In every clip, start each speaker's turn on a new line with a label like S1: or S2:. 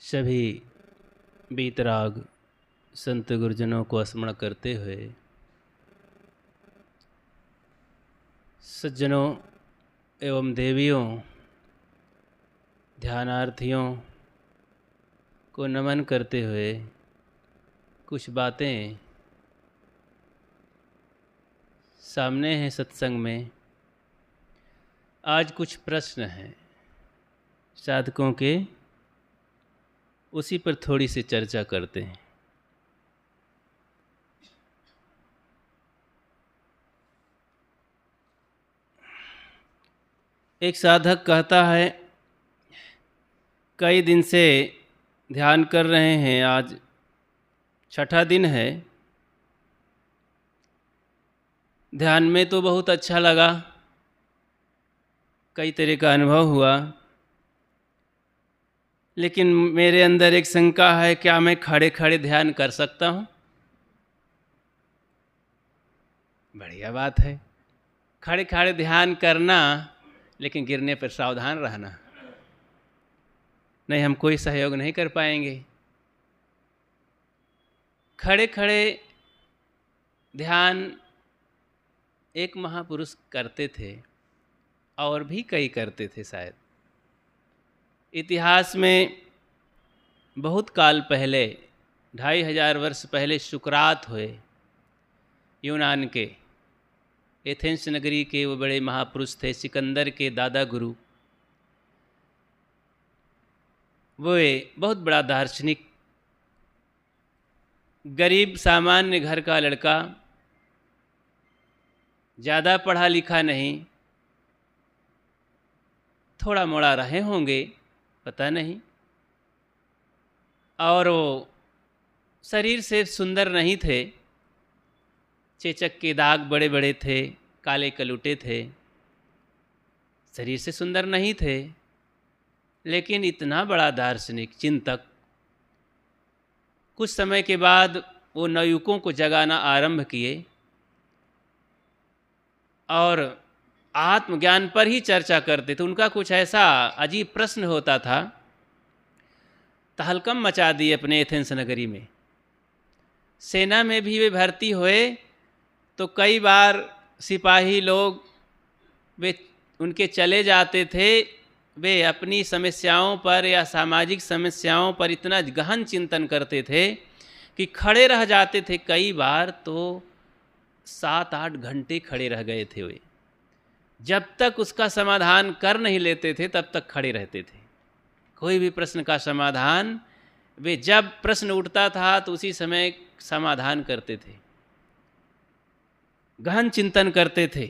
S1: सभी बीतराग संत गुरुजनों को स्मरण करते हुए सज्जनों एवं देवियों ध्यानार्थियों को नमन करते हुए कुछ बातें सामने हैं सत्संग में। आज कुछ प्रश्न हैं साधकों के, उसी पर थोड़ी सी चर्चा करते हैं। एक साधक कहता है, कई दिन से ध्यान कर रहे हैं, आज छठा दिन है। ध्यान में तो बहुत अच्छा लगा, कई तरह का अनुभव हुआ, लेकिन मेरे अंदर एक शंका है, क्या मैं खड़े खड़े ध्यान कर सकता हूँ? बढ़िया बात है, खड़े खड़े ध्यान करना, लेकिन गिरने पर सावधान रहना, नहीं हम कोई सहयोग नहीं कर पाएंगे। खड़े खड़े ध्यान एक महापुरुष करते थे और भी कई करते थे। शायद इतिहास में बहुत काल पहले, 2500 वर्ष पहले सुकरात हुए, यूनान के एथेंस नगरी के वो बड़े महापुरुष थे, सिकंदर के दादा गुरु। वो बहुत बड़ा दार्शनिक, गरीब सामान्य घर का लड़का, ज़्यादा पढ़ा लिखा नहीं, थोड़ा मोड़ा रहे होंगे पता नहीं, और वो शरीर से सुंदर नहीं थे, चेचक के दाग बड़े बड़े थे, काले कलूटे थे, शरीर से सुंदर नहीं थे, लेकिन इतना बड़ा दार्शनिक चिंतक। कुछ समय के बाद वो नवयुवकों को जगाना आरंभ किए और आत्मज्ञान पर ही चर्चा करते थे। उनका कुछ ऐसा अजीब प्रश्न होता था, तहलकम मचा दिए अपने एथेंस नगरी में। सेना में भी वे भर्ती हुए तो कई बार सिपाही लोग वे उनके चले जाते थे। वे अपनी समस्याओं पर या सामाजिक समस्याओं पर इतना गहन चिंतन करते थे कि खड़े रह जाते थे। कई बार तो 7-8 घंटे खड़े रह गए थे वे। जब तक उसका समाधान कर नहीं लेते थे तब तक खड़े रहते थे। कोई भी प्रश्न का समाधान, वे जब प्रश्न उठता था तो उसी समय समाधान करते थे, गहन चिंतन करते थे।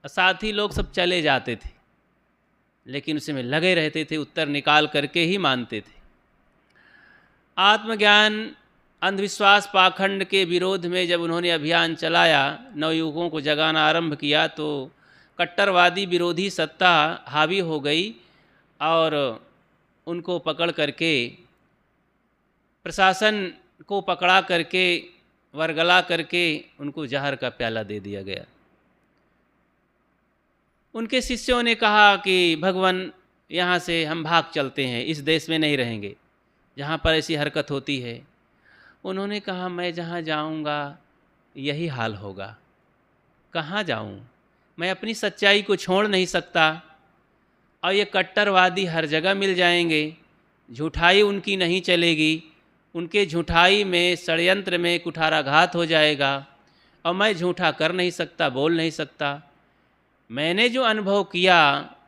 S1: साथी लोग सब चले जाते थे, लेकिन उसमें लगे रहते थे, उत्तर निकाल करके ही मानते थे। आत्मज्ञान अंधविश्वास पाखंड के विरोध में जब उन्होंने अभियान चलाया, नवयुवकों को जगाना आरंभ किया, तो कट्टरवादी विरोधी सत्ता हावी हो गई और उनको पकड़ करके, प्रशासन को पकड़ा करके, वरगला करके उनको जहर का प्याला दे दिया गया। उनके शिष्यों ने कहा कि भगवान, यहाँ से हम भाग चलते हैं, इस देश में नहीं रहेंगे जहाँ पर ऐसी हरकत होती है। उन्होंने कहा, मैं जहाँ जाऊँगा यही हाल होगा, कहाँ जाऊँ? मैं अपनी सच्चाई को छोड़ नहीं सकता, और ये कट्टरवादी हर जगह मिल जाएंगे, झूठाई उनकी नहीं चलेगी, उनके झूठाई में, षड्यंत्र में कुठाराघात हो जाएगा, और मैं झूठा कर नहीं सकता, बोल नहीं सकता। मैंने जो अनुभव किया,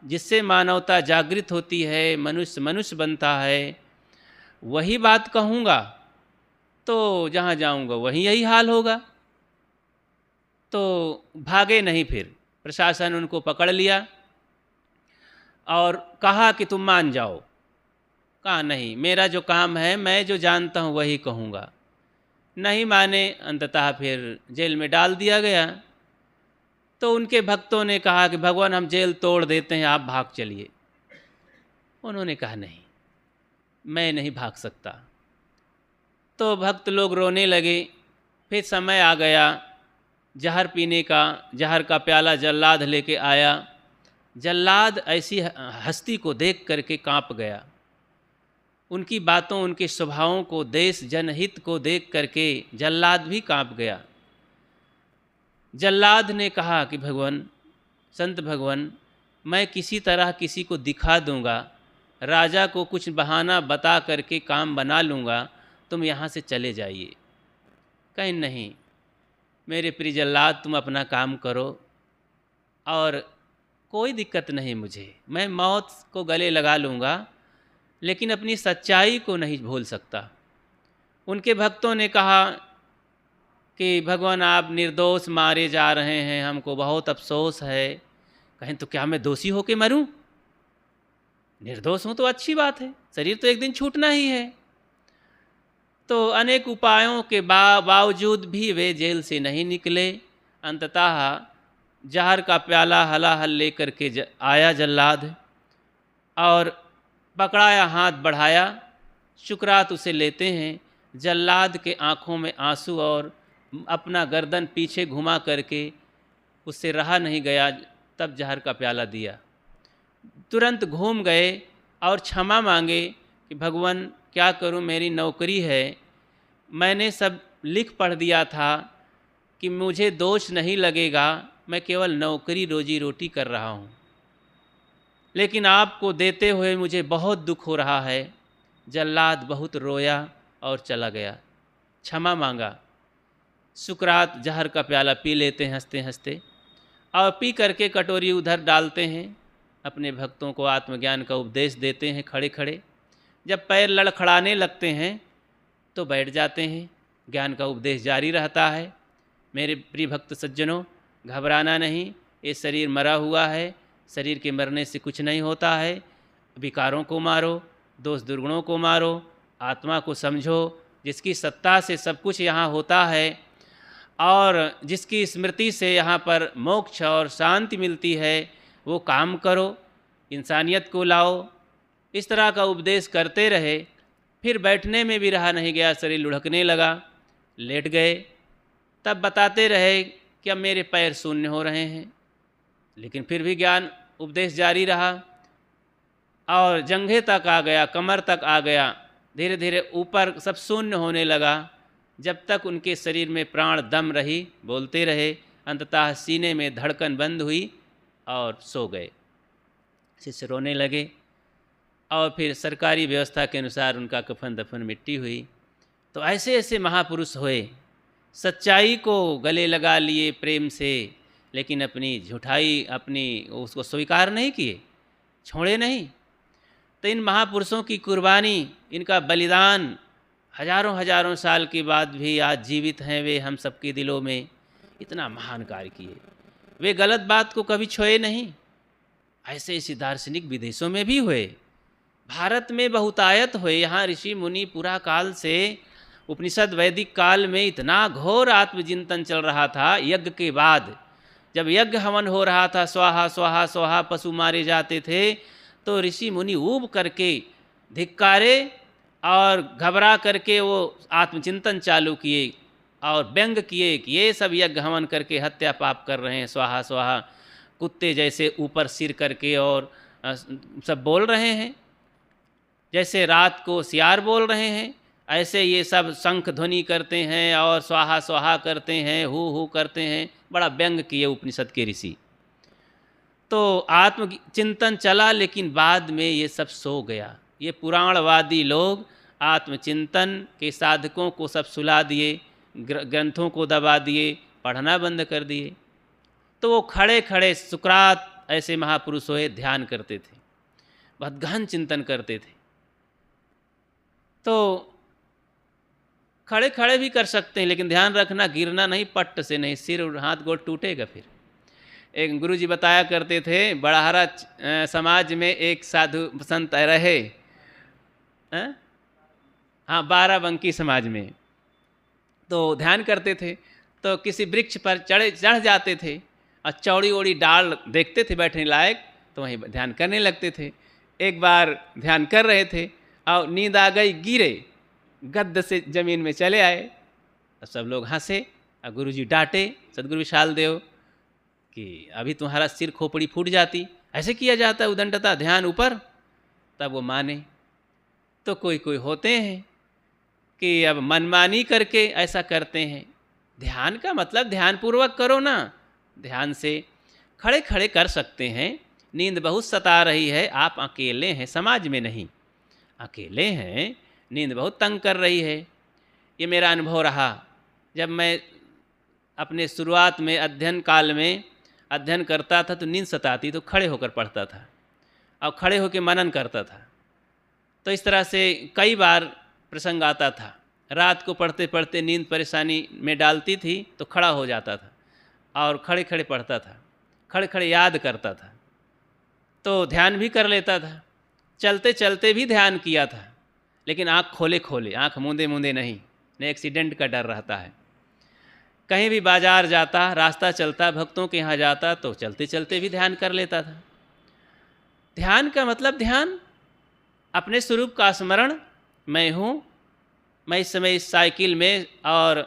S1: जिससे मानवता जागृत होती है, मनुष्य मनुष्य बनता है, वही बात कहूँगा, तो जहाँ जाऊँगा वहीं यही हाल होगा। तो भागे नहीं। फिर प्रशासन उनको पकड़ लिया और कहा कि तुम मान जाओ। कहा नहीं, मेरा जो काम है, मैं जो जानता हूँ वही कहूँगा। नहीं माने, अंततः फिर जेल में डाल दिया गया। तो उनके भक्तों ने कहा कि भगवान, हम जेल तोड़ देते हैं, आप भाग चलिए। उन्होंने कहा, नहीं, मैं नहीं भाग सकता। तो भक्त लोग रोने लगे। फिर समय आ गया जहर पीने का। जहर का प्याला जल्लाद लेके आया। जल्लाद ऐसी हस्ती को देख करके कांप गया। उनकी बातों, उनके स्वभावों को, देश जनहित को देख करके जल्लाद भी कांप गया। जल्लाद ने कहा कि भगवान, संत भगवान, मैं किसी तरह किसी को दिखा दूंगा, राजा को कुछ बहाना बता करके काम बना लूँगा, तुम यहाँ से चले जाइए। कहीं नहीं, मेरे प्रिय जल्लाद, तुम अपना काम करो और कोई दिक्कत नहीं मुझे, मैं मौत को गले लगा लूँगा, लेकिन अपनी सच्चाई को नहीं भूल सकता। उनके भक्तों ने कहा कि भगवान, आप निर्दोष मारे जा रहे हैं, हमको बहुत अफसोस है। कहें तो क्या मैं दोषी होके मरूं? निर्दोष हूं तो अच्छी बात है, शरीर तो एक दिन छूटना ही है। तो अनेक उपायों के बावजूद भी वे जेल से नहीं निकले। अंततः जहर का प्याला हलाहल लेकर के आया जल्लाद और पकड़ाया, हाथ बढ़ाया, शुक्रात उसे लेते हैं। जल्लाद के आँखों में आंसू और अपना गर्दन पीछे घुमा करके उससे रहा नहीं गया, तब जहर का प्याला दिया। तुरंत घूम गए और क्षमा मांगे कि भगवान, क्या करूं, मेरी नौकरी है, मैंने सब लिख पढ़ दिया था कि मुझे दोष नहीं लगेगा, मैं केवल नौकरी रोजी रोटी कर रहा हूं, लेकिन आपको देते हुए मुझे बहुत दुख हो रहा है। जल्लाद बहुत रोया और चला गया, क्षमा मांगा। सुकरात जहर का प्याला पी लेते हैं हंसते हंसते, और पी करके कटोरी उधर डालते हैं, अपने भक्तों को आत्मज्ञान का उपदेश देते हैं खड़े खड़े। जब पैर लड़खड़ाने लगते हैं तो बैठ जाते हैं, ज्ञान का उपदेश जारी रहता है। मेरे प्रिय भक्त सज्जनों, घबराना नहीं, ये शरीर मरा हुआ है, शरीर के मरने से कुछ नहीं होता है। विकारों को मारो, दोष दुर्गुणों को मारो, आत्मा को समझो, जिसकी सत्ता से सब कुछ यहाँ होता है और जिसकी स्मृति से यहाँ पर मोक्ष और शांति मिलती है, वो काम करो, इंसानियत को लाओ। इस तरह का उपदेश करते रहे। फिर बैठने में भी रहा नहीं गया, शरीर लुढ़कने लगा, लेट गए। तब बताते रहे कि अब मेरे पैर शून्य हो रहे हैं, लेकिन फिर भी ज्ञान उपदेश जारी रहा और जंघे तक आ गया, कमर तक आ गया, धीरे धीरे ऊपर सब शून्य होने लगा। जब तक उनके शरीर में प्राण दम रही, बोलते रहे। अंततः सीने में धड़कन बंद हुई और सो गए। शिष्य रोने लगे और फिर सरकारी व्यवस्था के अनुसार उनका कफन दफन मिट्टी हुई। तो ऐसे ऐसे महापुरुष हुए, सच्चाई को गले लगा लिए प्रेम से, लेकिन अपनी झूठाई, अपनी उसको स्वीकार नहीं किए, छोड़े नहीं। तो इन महापुरुषों की कुर्बानी, इनका बलिदान हजारों हजारों साल के बाद भी आज जीवित हैं वे हम सबके दिलों में। इतना महान कार्य किए, वे गलत बात को कभी छोए नहीं। ऐसे ऐसे दार्शनिक विदेशों में भी हुए, भारत में बहुतायत हुए। यहाँ ऋषि मुनि पुरा काल से उपनिषद वैदिक काल में इतना घोर आत्मचिंतन चल रहा था। यज्ञ के बाद जब यज्ञ हवन हो रहा था, स्वाहा स्वाहा स्वाहा पशु मारे जाते थे, तो ऋषि मुनि ऊब करके धिक्कारे और घबरा करके वो आत्मचिंतन चालू किए और व्यंग किए कि ये सब यज्ञ हवन करके हत्या पाप कर रहे हैं, स्वाहा स्वाहा, कुत्ते जैसे ऊपर सिर करके और सब बोल रहे हैं, जैसे रात को सियार बोल रहे हैं, ऐसे ये सब शंख ध्वनि करते हैं और स्वाहा स्वाहा करते हैं, हु करते हैं। बड़ा व्यंग किए उपनिषद के ऋषि। तो आत्मचिंतन चला, लेकिन बाद में ये सब सो गया। ये पुराणवादी लोग आत्मचिंतन के साधकों को सब सुला दिए, ग्रंथों को दबा दिए, पढ़ना बंद कर दिए। तो वो खड़े खड़े सुकरात ऐसे महापुरुष हुए, ध्यान करते थे, बहुत गहन चिंतन करते थे। तो खड़े खड़े भी कर सकते हैं, लेकिन ध्यान रखना गिरना नहीं, पट्ट से नहीं, सिर और हाथ गोड़ टूटेगा। फिर एक गुरुजी बताया करते थे, बड़हरा समाज में एक साधु संत रहे, हाँ, बाराबंकी समाज में। तो ध्यान करते थे, तो किसी वृक्ष पर चढ़ जाते थे और चौड़ी ओड़ी डाल देखते थे बैठने लायक, तो वहीं ध्यान करने लगते थे। एक बार ध्यान कर रहे थे और नींद आ गई, गिरे, गद्द से जमीन में चले आए। तो सब लोग हंसे और गुरुजी डांटे, सदगुरु विशाल देव, कि अभी तुम्हारा सिर खोपड़ी फूट जाती, ऐसे किया जाता है उदंडता, ध्यान ऊपर। तब वो माने। तो कोई कोई होते हैं कि अब मनमानी करके ऐसा करते हैं। ध्यान का मतलब ध्यानपूर्वक करो ना, ध्यान से खड़े खड़े कर सकते हैं। नींद बहुत सता रही है, आप अकेले हैं, समाज में नहीं, अकेले हैं, नींद बहुत तंग कर रही है। ये मेरा अनुभव रहा। जब मैं अपने शुरुआत में अध्ययन काल में अध्ययन करता था तो नींद सताती, तो खड़े होकर पढ़ता था और खड़े होकर मनन करता था। तो इस तरह से कई बार प्रसंग आता था। रात को पढ़ते पढ़ते नींद परेशानी में डालती थी तो खड़ा हो जाता था और खड़े खड़े पढ़ता था, खड़े खड़े याद करता था, तो ध्यान भी कर लेता था। चलते चलते भी ध्यान किया था, लेकिन आँख खोले खोले, आँख मूंदे मूंदे नहीं एक्सीडेंट का डर रहता है। कहीं भी बाजार जाता, रास्ता चलता, भक्तों के यहाँ जाता तो चलते चलते भी ध्यान कर लेता था। ध्यान का मतलब ध्यान अपने स्वरूप का स्मरण, मैं हूँ, मैं इस समय इस साइकिल में और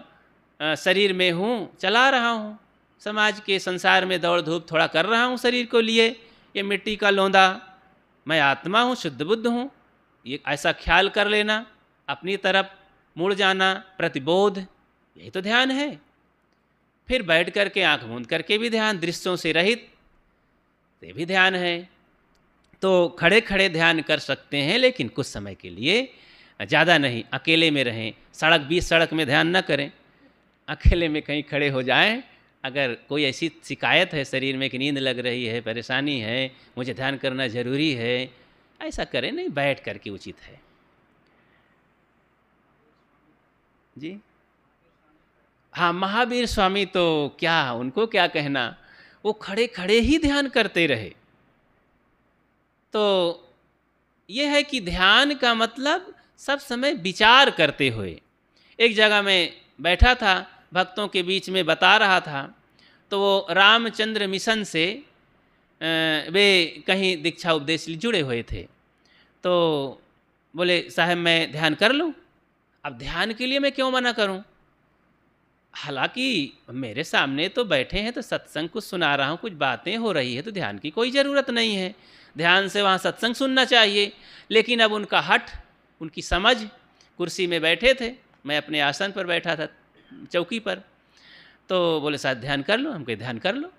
S1: शरीर में हूँ, चला रहा हूँ, समाज के संसार में दौड़ धूप थोड़ा कर रहा हूँ शरीर को लिए, ये मिट्टी का लोंदा, मैं आत्मा हूँ, शुद्ध बुद्ध हूँ, ये ऐसा ख्याल कर लेना, अपनी तरफ मुड़ जाना, प्रतिबोध, यही तो ध्यान है। फिर बैठ करके आंख मूंद करके भी ध्यान, दृश्यों से रहित, ये भी ध्यान है। तो खड़े खड़े ध्यान कर सकते हैं, लेकिन कुछ समय के लिए, ज़्यादा नहीं। अकेले में रहें, बीच सड़क में ध्यान न करें, अकेले में कहीं खड़े हो जाएं। अगर कोई ऐसी शिकायत है शरीर में कि नींद लग रही है, परेशानी है, मुझे ध्यान करना ज़रूरी है, ऐसा करें नहीं, बैठ करके उचित है जी। हाँ, महावीर स्वामी तो क्या, उनको क्या कहना, वो खड़े खड़े ही ध्यान करते रहे। तो ये है कि ध्यान का मतलब सब समय विचार करते हुए। एक जगह में बैठा था, भक्तों के बीच में बता रहा था, तो वो रामचंद्र मिशन से वे कहीं दीक्षा उपदेश जुड़े हुए थे। तो बोले, साहब मैं ध्यान कर लूँ? अब ध्यान के लिए मैं क्यों मना करूँ? हालांकि मेरे सामने तो बैठे हैं, तो सत्संग कुछ सुना रहा हूँ, कुछ बातें हो रही है, तो ध्यान की कोई ज़रूरत नहीं है। ध्यान से वहाँ सत्संग सुनना चाहिए। लेकिन अब उनका हठ, उनकी समझ, कुर्सी में बैठे थे, मैं अपने आसन पर बैठा था, चौकी पर, तो बोले साहब ध्यान कर लो। हम कहे ध्यान कर लो।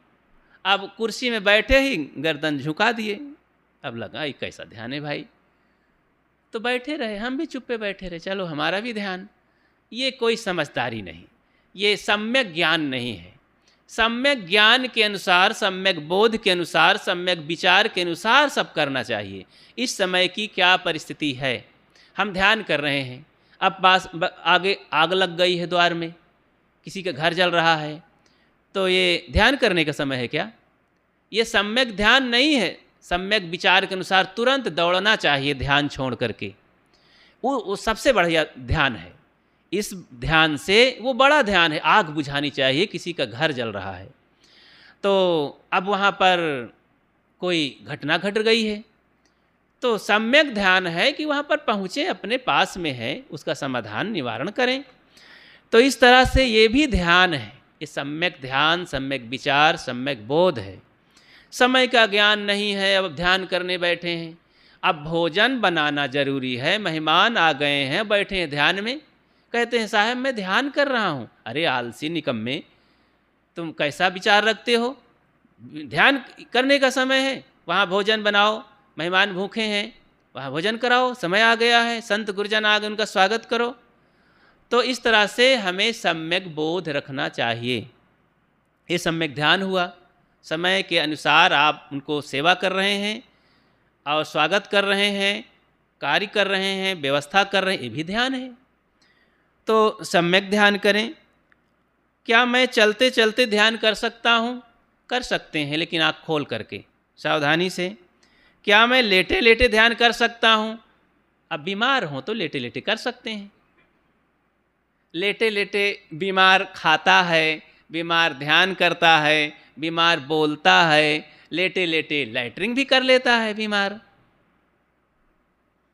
S1: अब कुर्सी में बैठे ही गर्दन झुका दिए। अब लगा ये कैसा ध्यान है भाई, तो बैठे रहे, हम भी चुप्पे बैठे रहे, चलो हमारा भी ध्यान। ये कोई समझदारी नहीं, ये सम्यक ज्ञान नहीं है। सम्यक ज्ञान के अनुसार, सम्यक बोध के अनुसार, सम्यक विचार के अनुसार सब करना चाहिए। इस समय की क्या परिस्थिति है, हम ध्यान कर रहे हैं, अब आगे आग लग गई है द्वार में, किसी का घर जल रहा है, तो ये ध्यान करने का समय है क्या? ये सम्यक ध्यान नहीं है। सम्यक विचार के अनुसार तुरंत दौड़ना चाहिए ध्यान छोड़ करके, वो सबसे बढ़िया ध्यान है। इस ध्यान से, वो बड़ा ध्यान है, आग बुझानी चाहिए, किसी का घर जल रहा है, तो अब वहाँ पर कोई घटना घट गई है, तो सम्यक ध्यान है कि वहाँ पर पहुँचे, अपने पास में है, उसका समाधान निवारण करें। तो इस तरह से ये भी ध्यान है, ये सम्यक ध्यान, सम्यक विचार, सम्यक बोध है। समय का ज्ञान नहीं है, अब ध्यान करने बैठे हैं, अब भोजन बनाना जरूरी है, मेहमान आ गए हैं, बैठे हैं ध्यान में, कहते हैं साहब मैं ध्यान कर रहा हूँ। अरे आलसी निकम्मे, तुम कैसा विचार रखते हो? ध्यान करने का समय है, वहाँ भोजन बनाओ, मेहमान भूखे हैं, वहाँ भोजन कराओ, समय आ गया है, संत गुरुजन आ गए, उनका स्वागत करो। तो इस तरह से हमें सम्यक बोध रखना चाहिए। ये सम्यक ध्यान हुआ, समय के अनुसार आप उनको सेवा कर रहे हैं और स्वागत कर रहे हैं, कार्य कर रहे हैं, व्यवस्था कर रहे हैं, ये भी ध्यान है। तो सम्यक ध्यान करें। क्या मैं चलते चलते ध्यान कर सकता हूँ? कर सकते हैं, लेकिन आँख खोल करके, सावधानी से। क्या मैं लेटे लेटे ध्यान कर सकता हूँ? अब बीमार हों तो लेटे लेटे कर सकते हैं। लेटे लेटे बीमार खाता है, बीमार ध्यान करता है, बीमार बोलता है, लेटे लेटे लैट्रिन भी कर लेता है बीमार।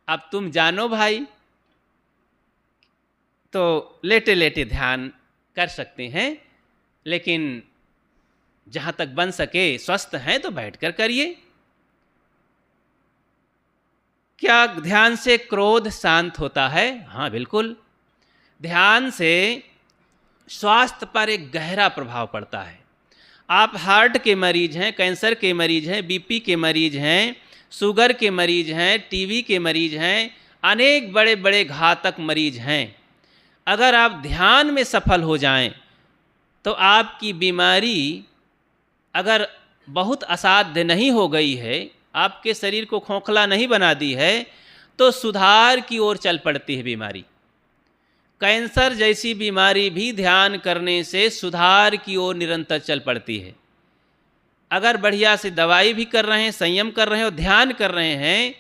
S1: अब तुम जानो भाई, तो लेटे लेटे ध्यान कर सकते हैं, लेकिन जहाँ तक बन सके, स्वस्थ हैं तो बैठकर करिए। क्या ध्यान से क्रोध शांत होता है? हाँ बिल्कुल। ध्यान से स्वास्थ्य पर एक गहरा प्रभाव पड़ता है। आप हार्ट के मरीज हैं, कैंसर के मरीज हैं, बीपी के मरीज हैं, शुगर के मरीज हैं, टीबी के मरीज हैं, अनेक बड़े बड़े घातक मरीज हैं। अगर आप ध्यान में सफल हो जाएं तो आपकी बीमारी अगर बहुत असाध्य नहीं हो गई है, आपके शरीर को खोखला नहीं बना दी है, तो सुधार की ओर चल पड़ती है बीमारी। कैंसर जैसी बीमारी भी ध्यान करने से सुधार की ओर निरंतर चल पड़ती है। अगर बढ़िया से दवाई भी कर रहे हैं, संयम कर रहे हैं और ध्यान कर रहे हैं,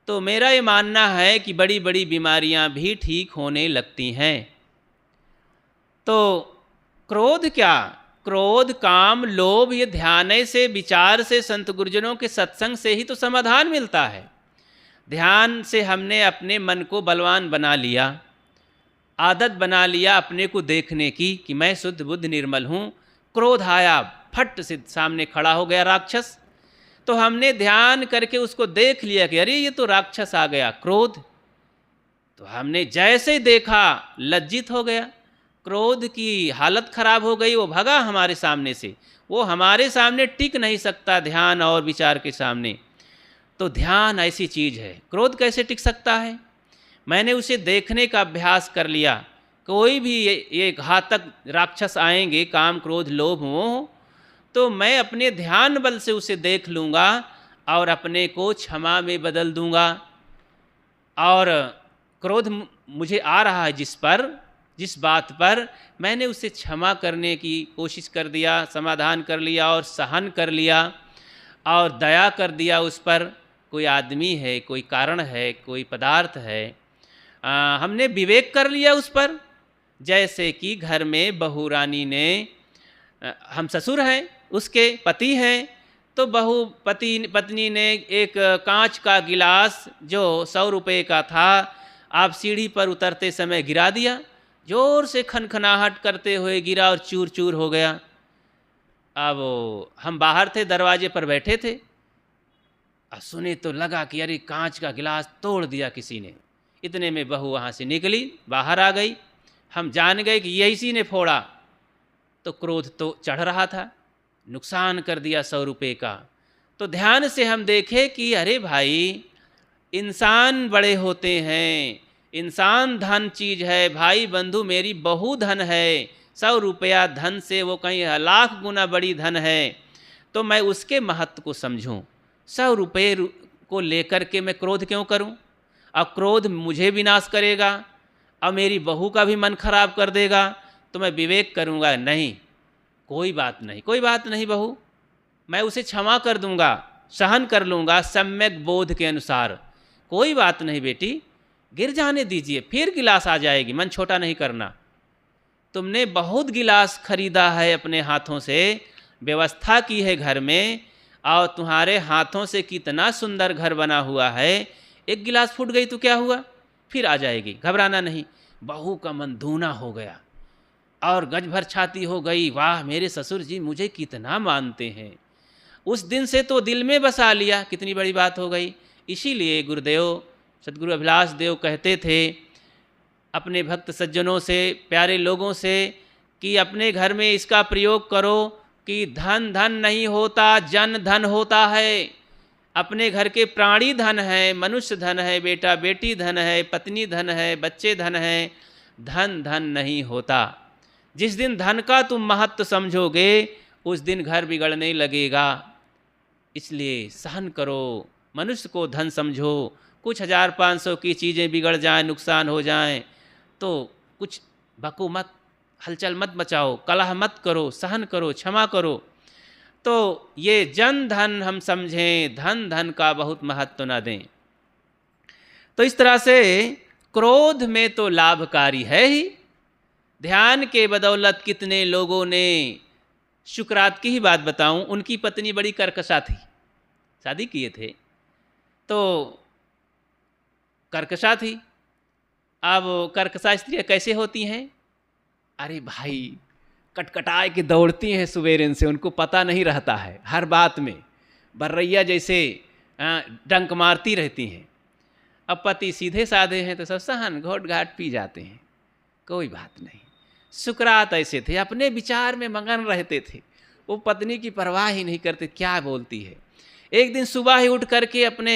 S1: तो मेरा ये मानना है कि बड़ी बड़ी बीमारियां भी ठीक होने लगती हैं। तो क्रोध क्या? क्रोध, काम, लोभ, ये ध्यान से, विचार से, संत गुरुजनों के सत्संग से ही तो समाधान मिलता है। ध्यान से हमने अपने मन को बलवान बना लिया, आदत बना लिया अपने को देखने की कि मैं शुद्ध बुद्ध निर्मल हूँ। क्रोध आया, फट से सामने खड़ा हो गया राक्षस, तो हमने ध्यान करके उसको देख लिया कि अरे ये तो राक्षस आ गया क्रोध। तो हमने जैसे देखा लज्जित हो गया, क्रोध की हालत खराब हो गई, वो भगा हमारे सामने से। वो हमारे सामने टिक नहीं सकता ध्यान और विचार के सामने। तो ध्यान ऐसी चीज़ है, क्रोध कैसे टिक सकता है? मैंने उसे देखने का अभ्यास कर लिया। कोई भी ये घातक राक्षस आएंगे, काम, क्रोध, लोभ, मोह, तो मैं अपने ध्यान बल से उसे देख लूँगा और अपने को क्षमा में बदल दूँगा। और क्रोध मुझे आ रहा है जिस बात पर, मैंने उसे क्षमा करने की कोशिश कर दिया, समाधान कर लिया और सहन कर लिया और दया कर दिया उस पर। कोई आदमी है, कोई कारण है, कोई पदार्थ है, हमने विवेक कर लिया उस पर। जैसे कि घर में बहू रानी ने, हम ससुर हैं, उसके पति हैं, तो पत्नी ने एक कांच का गिलास जो 100 रुपये का था, आप सीढ़ी पर उतरते समय गिरा दिया। जोर से खनखनाहट करते हुए गिरा और चूर चूर हो गया। अब हम बाहर थे, दरवाजे पर बैठे थे, सुने तो लगा कि अरे कांच का गिलास तोड़ दिया किसी ने। इतने में बहू वहाँ से निकली, बाहर आ गई। हम जान गए कि यही ने फोड़ा। तो क्रोध तो चढ़ रहा था, नुकसान कर दिया 100 रुपये का। तो ध्यान से हम देखे कि अरे भाई, इंसान बड़े होते हैं, इंसान धन चीज़ है, भाई बंधु मेरी बहू धन है, 100 रुपया धन से वो कहीं लाख गुना बड़ी धन है। तो मैं उसके महत्व को समझूं। 100 रुपये को लेकर के मैं क्रोध क्यों करूं? अब क्रोध मुझे विनाश करेगा, अब मेरी बहू का भी मन खराब कर देगा। तो मैं विवेक करूंगा, नहीं, कोई बात नहीं, कोई बात नहीं बहू, मैं उसे क्षमा कर दूंगा, सहन कर लूँगा सम्यक बोध के अनुसार। कोई बात नहीं बेटी, गिर जाने दीजिए, फिर गिलास आ जाएगी, मन छोटा नहीं करना। तुमने बहुत गिलास खरीदा है, अपने हाथों से व्यवस्था की है घर में, और तुम्हारे हाथों से कितना सुंदर घर बना हुआ है। एक गिलास फूट गई तो क्या हुआ, फिर आ जाएगी, घबराना नहीं। बहू का मन दूना हो गया और गज भर छाती हो गई, वाह मेरे ससुर जी मुझे कितना मानते हैं। उस दिन से तो दिल में बसा लिया, कितनी बड़ी बात हो गई। इसीलिए गुरुदेव सद्गुरु अभिलाष देव कहते थे अपने भक्त सज्जनों से, प्यारे लोगों से, कि अपने घर में इसका प्रयोग करो कि धन धन नहीं होता, जन धन होता है। अपने घर के प्राणी धन है, मनुष्य धन है, बेटा बेटी धन है, पत्नी धन है, बच्चे धन है, धन धन नहीं होता। जिस दिन धन का तुम महत्व समझोगे उस दिन घर बिगड़ने लगेगा। इसलिए सहन करो, मनुष्य को धन समझो। कुछ 1000-500 की चीज़ें बिगड़ जाएं, नुकसान हो जाएं, तो कुछ बको मत, हलचल मत मचाओ, कलह मत करो, सहन करो, क्षमा करो। तो ये जन धन हम समझें, धन धन का बहुत महत्व न दें। तो इस तरह से क्रोध में तो लाभकारी है ही। ध्यान के बदौलत कितने लोगों ने, शुक्रात की ही बात बताऊं, उनकी पत्नी बड़ी कर्कशा थी, शादी किए थे तो कर्कशा थी। अब कर्कशा स्त्रियाँ कैसे होती हैं? अरे भाई, कटकटाए के दौड़ती हैं सुबेरे से, उनको पता नहीं रहता है, हर बात में बर्रैया जैसे डंक मारती रहती हैं। अब पति सीधे साधे हैं तो सब सहन घोट घाट पी जाते हैं, कोई बात नहीं। सुकरात ऐसे थे, अपने विचार में मगन रहते थे, वो पत्नी की परवाह ही नहीं करते क्या बोलती है। एक दिन सुबह ही उठ करके अपने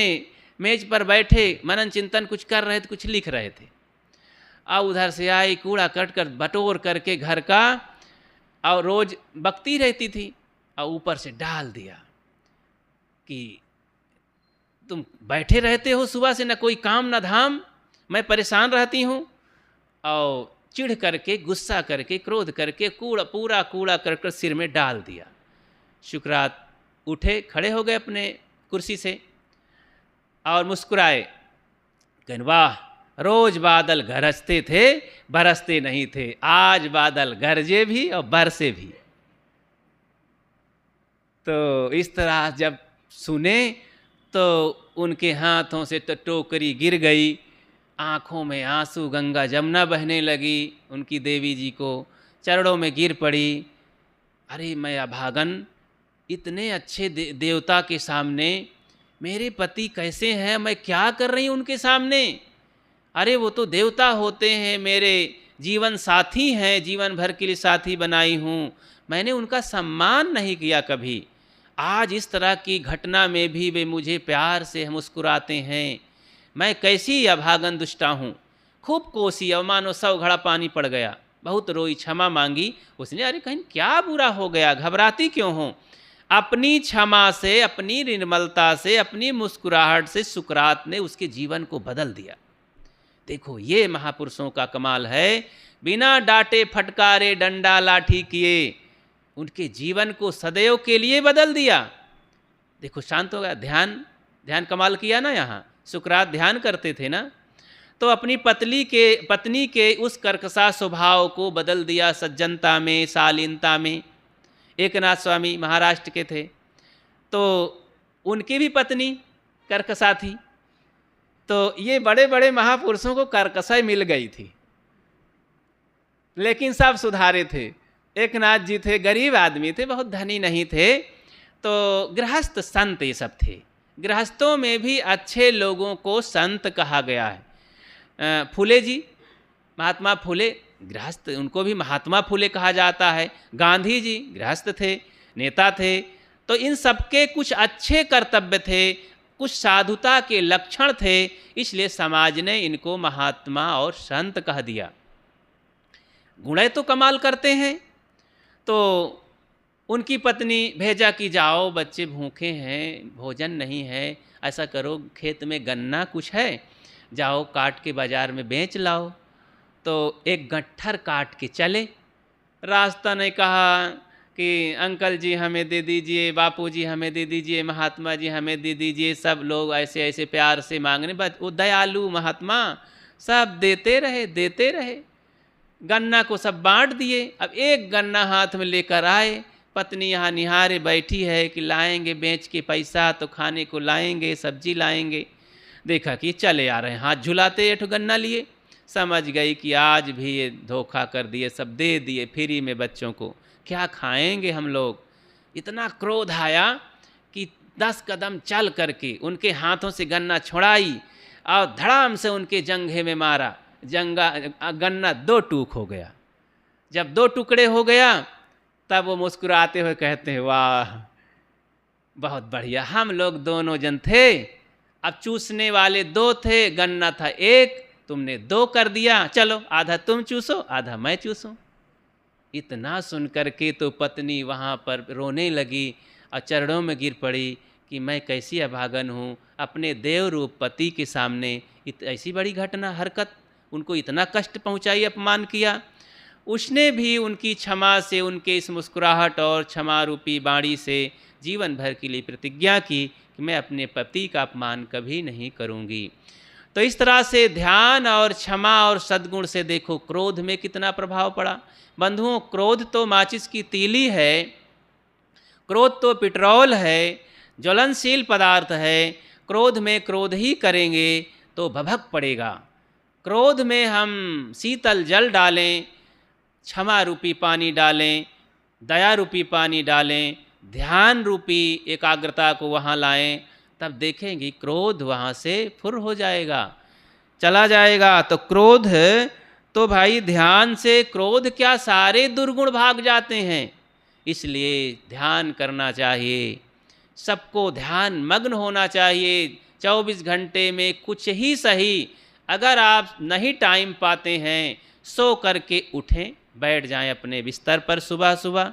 S1: मेज पर बैठे मनन चिंतन कुछ कर रहे थे, कुछ लिख रहे थे, और उधर से आई कूड़ा कट कर बटोर करके घर का, और रोज बकती रहती थी, और ऊपर से डाल दिया कि तुम बैठे रहते हो सुबह से, न कोई काम न धाम, मैं परेशान रहती हूँ। और चिढ़ करके, गुस्सा करके, क्रोध करके पूरा कूड़ा कर सिर में डाल दिया। शुक्रात उठे, खड़े हो गए अपने कुर्सी से और मुस्कुराए, कहने वाह, रोज बादल गरजते थे बरसते नहीं थे, आज बादल गरजे भी और बरसे भी। तो इस तरह जब सुने तो उनके हाथों से तो टोकरी गिर गई, आँखों में आंसू गंगा जमुना बहने लगी, उनकी देवी जी को चरणों में गिर पड़ी। अरे मैं अभागन, इतने अच्छे देवता के सामने मेरे पति कैसे हैं, मैं क्या कर रही हूँ उनके सामने। अरे वो तो देवता होते हैं, मेरे जीवन साथी हैं, जीवन भर के लिए साथी बनाई हूँ, मैंने उनका सम्मान नहीं किया कभी। आज इस तरह की घटना में भी वे मुझे प्यार से मुस्कुराते हैं, मैं कैसी अभागन दुष्टा हूँ। खूब कोसी, अब मानो 100 घड़ा पानी पड़ गया, बहुत रोई, क्षमा मांगी उसने। अरे कहीं क्या बुरा हो गया, घबराती क्यों हो। अपनी क्षमा से, अपनी निर्मलता से, अपनी मुस्कुराहट से सुकरात ने उसके जीवन को बदल दिया। देखो ये महापुरुषों का कमाल है, बिना डांटे फटकारे डंडा लाठी किए उनके जीवन को सदैव के लिए बदल दिया। देखो शांत हो गया, ध्यान कमाल किया ना। यहाँ सुकरात ध्यान करते थे ना, तो अपनी पत्नी के उस कर्कशा स्वभाव को बदल दिया सज्जनता में, शालीनता में। एकनाथ स्वामी महाराष्ट्र के थे, तो उनकी भी पत्नी कर्कशा थी, तो ये बड़े बड़े महापुरुषों को कर्कशा मिल गई थी, लेकिन सब सुधारे थे। एकनाथ जी थे, गरीब आदमी थे, बहुत धनी नहीं थे, तो गृहस्थ संत ये सब थे। गृहस्थों में भी अच्छे लोगों को संत कहा गया है। फुले जी, महात्मा फुले गृहस्थ, उनको भी महात्मा फुले कहा जाता है। गांधी जी गृहस्थ थे, नेता थे। तो इन सबके कुछ अच्छे कर्तव्य थे, कुछ साधुता के लक्षण थे, इसलिए समाज ने इनको महात्मा और संत कह दिया। गुण तो कमाल करते हैं। तो उनकी पत्नी भेजा कि जाओ, बच्चे भूखे हैं, भोजन नहीं है, ऐसा करो खेत में गन्ना कुछ है, जाओ काट के बाज़ार में बेच लाओ। तो एक गट्ठर काट के चले। रास्ता ने कहा कि अंकल जी हमें दे दीजिए, बापू जी हमें दे दीजिए, महात्मा जी हमें दे दीजिए। सब लोग ऐसे ऐसे प्यार से मांगने, बस वो दयालु महात्मा सब देते रहे। गन्ना को सब बांट दिए। अब एक गन्ना हाथ में लेकर आए, पत्नी यहाँ निहारे बैठी है कि लाएंगे बेच के पैसा तो खाने को लाएंगे, सब्जी लाएंगे। देखा कि चले आ रहे हैं, हाथ झुलाते एक गन्ना लिए। समझ गई कि आज भी ये धोखा कर दिए, सब दे दिए फ्री में बच्चों को, क्या खाएंगे हम लोग। इतना क्रोध आया कि 10 कदम चल करके उनके हाथों से गन्ना छुड़ाई और धड़ाम से उनके जंघे में मारा। गन्ना 2 टूक हो गया। जब 2 टुकड़े हो गया तब वो मुस्कुराते हुए कहते हैं, वाह बहुत बढ़िया, हम लोग दोनों जन थे, अब चूसने वाले 2 थे, गन्ना था 1, तुमने 2 कर दिया, चलो आधा तुम चूसो आधा मैं चूसूं। इतना सुन करके तो पत्नी वहाँ पर रोने लगी और चरणों में गिर पड़ी कि मैं कैसी अभागन हूँ, अपने देव रूप पति के सामने ऐसी बड़ी घटना, हरकत, उनको इतना कष्ट पहुँचाई, अपमान किया। उसने भी उनकी क्षमा से, उनके इस मुस्कुराहट और क्षमा रूपी बाणी से जीवन भर के लिए प्रतिज्ञा की कि मैं अपने पति का अपमान कभी नहीं करूँगी। तो इस तरह से ध्यान और क्षमा और सद्गुण से देखो क्रोध में कितना प्रभाव पड़ा। बंधुओं, क्रोध तो माचिस की तीली है, क्रोध तो पेट्रोल है, ज्वलनशील पदार्थ है। क्रोध में क्रोध ही करेंगे तो भभक पड़ेगा। क्रोध में हम शीतल जल डालें, क्षमा रूपी पानी डालें, दया रूपी पानी डालें, ध्यान रूपी एकाग्रता को वहाँ लाएं, तब देखेंगे क्रोध वहाँ से फुर हो जाएगा। चला जाएगा। तो क्रोध, तो भाई ध्यान से क्रोध क्या सारे दुर्गुण भाग जाते हैं। इसलिए ध्यान करना चाहिए, सबको ध्यान मग्न होना चाहिए। 24 घंटे में कुछ ही सही, अगर आप नहीं टाइम पाते हैं, सो करके उठें, बैठ जाएं अपने बिस्तर पर सुबह सुबह।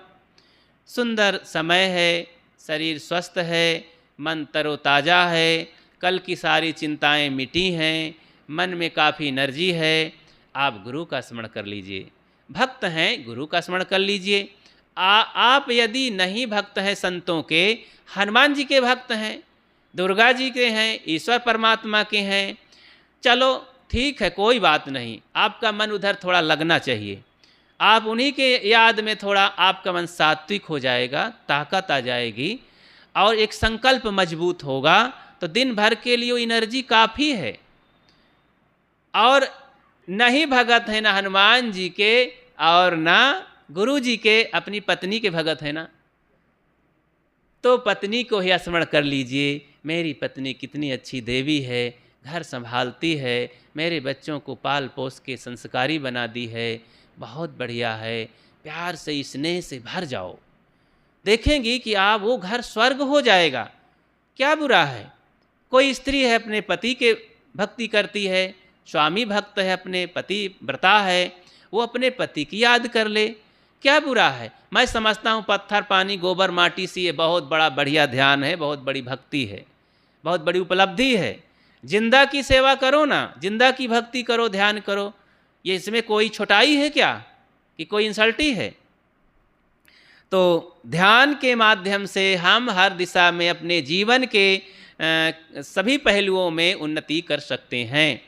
S1: सुंदर समय है, शरीर स्वस्थ है, मन तरोताज़ा है, कल की सारी चिंताएं मिटी हैं, मन में काफ़ी एनर्जी है। आप गुरु का स्मरण कर लीजिए। भक्त हैं, गुरु का स्मरण कर लीजिए। आप यदि नहीं भक्त हैं संतों के, हनुमान जी के भक्त हैं, दुर्गा जी के हैं, ईश्वर परमात्मा के हैं, चलो ठीक है, कोई बात नहीं। आपका मन उधर थोड़ा लगना चाहिए। आप उन्हीं के याद में थोड़ा, आपका मन सात्विक हो जाएगा, ताकत आ जाएगी और एक संकल्प मजबूत होगा, तो दिन भर के लिए एनर्जी काफ़ी है। और नहीं भगत है ना हनुमान जी के और ना गुरु जी के, अपनी पत्नी के भगत है ना, तो पत्नी को ही स्मरण कर लीजिए। मेरी पत्नी कितनी अच्छी देवी है, घर संभालती है, मेरे बच्चों को पाल पोस के संस्कारी बना दी है, बहुत बढ़िया है। प्यार से स्नेह से भर जाओ, देखेंगी कि आप वो घर स्वर्ग हो जाएगा। क्या बुरा है? कोई स्त्री है अपने पति के भक्ति करती है, स्वामी भक्त है, अपने पति व्रता है, वो अपने पति की याद कर ले, क्या बुरा है? मैं समझता हूँ पत्थर पानी गोबर माटी से ये बहुत बड़ा बढ़िया ध्यान है, बहुत बड़ी भक्ति है, बहुत बड़ी उपलब्धि है। जिंदा की सेवा करो ना, जिंदा की भक्ति करो, ध्यान करो। ये इसमें कोई छोटाई है क्या कि कोई इंसल्टी है? तो ध्यान के माध्यम से हम हर दिशा में अपने जीवन के सभी पहलुओं में उन्नति कर सकते हैं।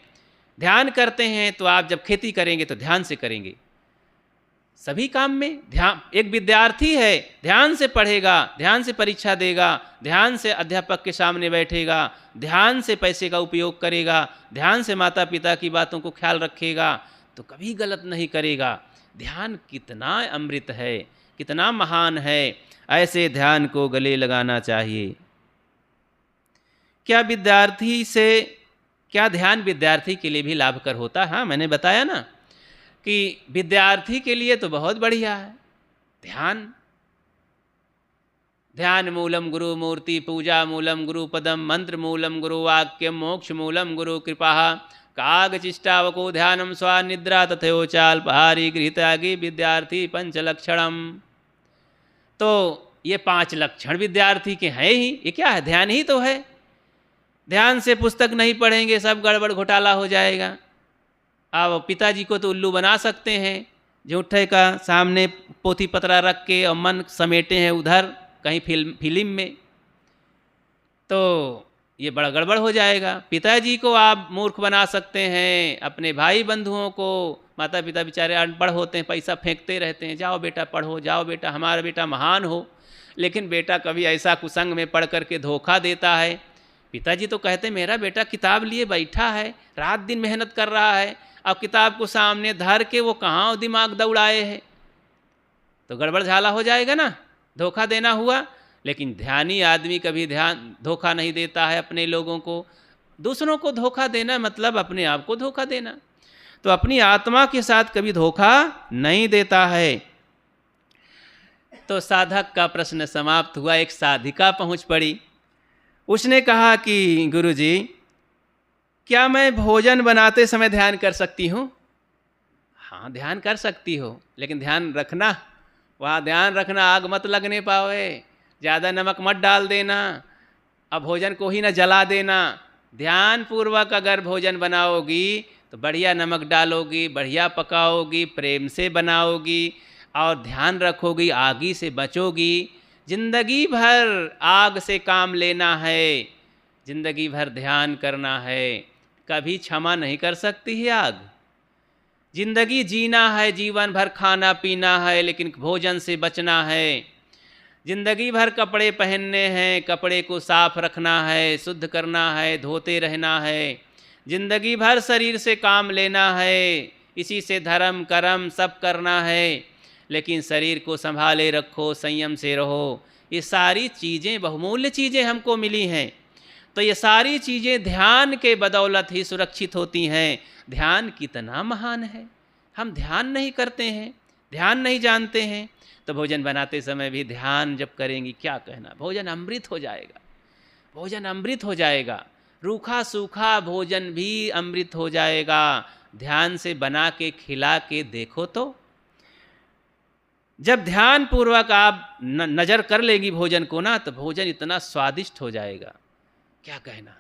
S1: ध्यान करते हैं तो आप जब खेती करेंगे तो ध्यान से करेंगे, सभी काम में ध्यान। एक विद्यार्थी है, ध्यान से पढ़ेगा, ध्यान से परीक्षा देगा, ध्यान से अध्यापक के सामने बैठेगा, ध्यान से पैसे का उपयोग करेगा, ध्यान से माता पिता की बातों को ख्याल रखेगा, तो कभी गलत नहीं करेगा। ध्यान कितना अमृत है, कितना महान है। ऐसे ध्यान को गले लगाना चाहिए। क्या ध्यान विद्यार्थी के लिए भी लाभकर होता है? हाँ, मैंने बताया ना कि विद्यार्थी के लिए तो बहुत बढ़िया है ध्यान। ध्यान मूलम गुरु मूर्ति, पूजा मूलम गुरु पदम, मंत्र मूलम गुरु वाक्यम, मोक्ष मूलम गुरु कृपा, कागचिष्टावको ध्यानम स्वानिद्रा तथयोचाल्पहारी गृहीतागी विद्यार्थी पंचलक्षणम। तो ये 5 लक्षण विद्यार्थी के हैं ही। ये क्या है? ध्यान ही तो है। ध्यान से पुस्तक नहीं पढ़ेंगे, सब गड़बड़ घोटाला हो जाएगा। आप पिताजी को तो उल्लू बना सकते हैं, झूठे का सामने पोथी पतरा रख के और मन समेटे हैं उधर कहीं फिल्म में, तो ये बड़ा गड़बड़ हो जाएगा। पिताजी को आप मूर्ख बना सकते हैं, अपने भाई बंधुओं को, माता पिता बेचारे अनपढ़ होते हैं, पैसा फेंकते रहते हैं, जाओ बेटा पढ़ो, जाओ बेटा, हमारा बेटा महान हो। लेकिन बेटा कभी ऐसा कुसंग में पढ़ करके धोखा देता है। पिताजी तो कहते हैं मेरा बेटा किताब लिए बैठा है, रात दिन मेहनत कर रहा है, अब किताब को सामने धर के वो कहाँ दिमाग दौड़ाए है, तो गड़बड़ झाला हो जाएगा ना, धोखा देना हुआ। लेकिन ध्यानी आदमी कभी धोखा नहीं देता है अपने लोगों को। दूसरों को धोखा देना मतलब अपने आप को धोखा देना, तो अपनी आत्मा के साथ कभी धोखा नहीं देता है। तो साधक का प्रश्न समाप्त हुआ। एक साधिका पहुंच पड़ी, उसने कहा कि गुरुजी, क्या मैं भोजन बनाते समय ध्यान कर सकती हूँ? हाँ, ध्यान कर सकती हो, लेकिन ध्यान रखना, वहाँ ध्यान रखना आग मत लगने पावे, ज़्यादा नमक मत डाल देना, अब भोजन को ही ना जला देना। ध्यान पूर्वक अगर भोजन बनाओगी तो बढ़िया नमक डालोगी, बढ़िया पकाओगी, प्रेम से बनाओगी और ध्यान रखोगी, आगी से बचोगी। जिंदगी भर आग से काम लेना है, जिंदगी भर ध्यान करना है, कभी क्षमा नहीं कर सकती है आग। जिंदगी जीना है, जीवन भर खाना पीना है, लेकिन भोजन से बचना है। जिंदगी भर कपड़े पहनने हैं, कपड़े को साफ रखना है, शुद्ध करना है, धोते रहना है। जिंदगी भर शरीर से काम लेना है, इसी से धर्म कर्म सब करना है, लेकिन शरीर को संभाले रखो, संयम से रहो। ये सारी चीज़ें बहुमूल्य चीज़ें हमको मिली हैं। तो ये सारी चीज़ें ध्यान के बदौलत ही सुरक्षित होती हैं। ध्यान कितना महान है, हम ध्यान नहीं करते हैं, ध्यान नहीं जानते हैं। तो भोजन बनाते समय भी ध्यान जब करेंगी, क्या कहना, भोजन अमृत हो जाएगा, भोजन अमृत हो जाएगा। रूखा सूखा भोजन भी अमृत हो जाएगा। ध्यान से बना के खिला के देखो तो। जब ध्यान पूर्वक आप नज़र कर लेगी भोजन को ना, तो भोजन इतना स्वादिष्ट हो जाएगा, क्या कहना।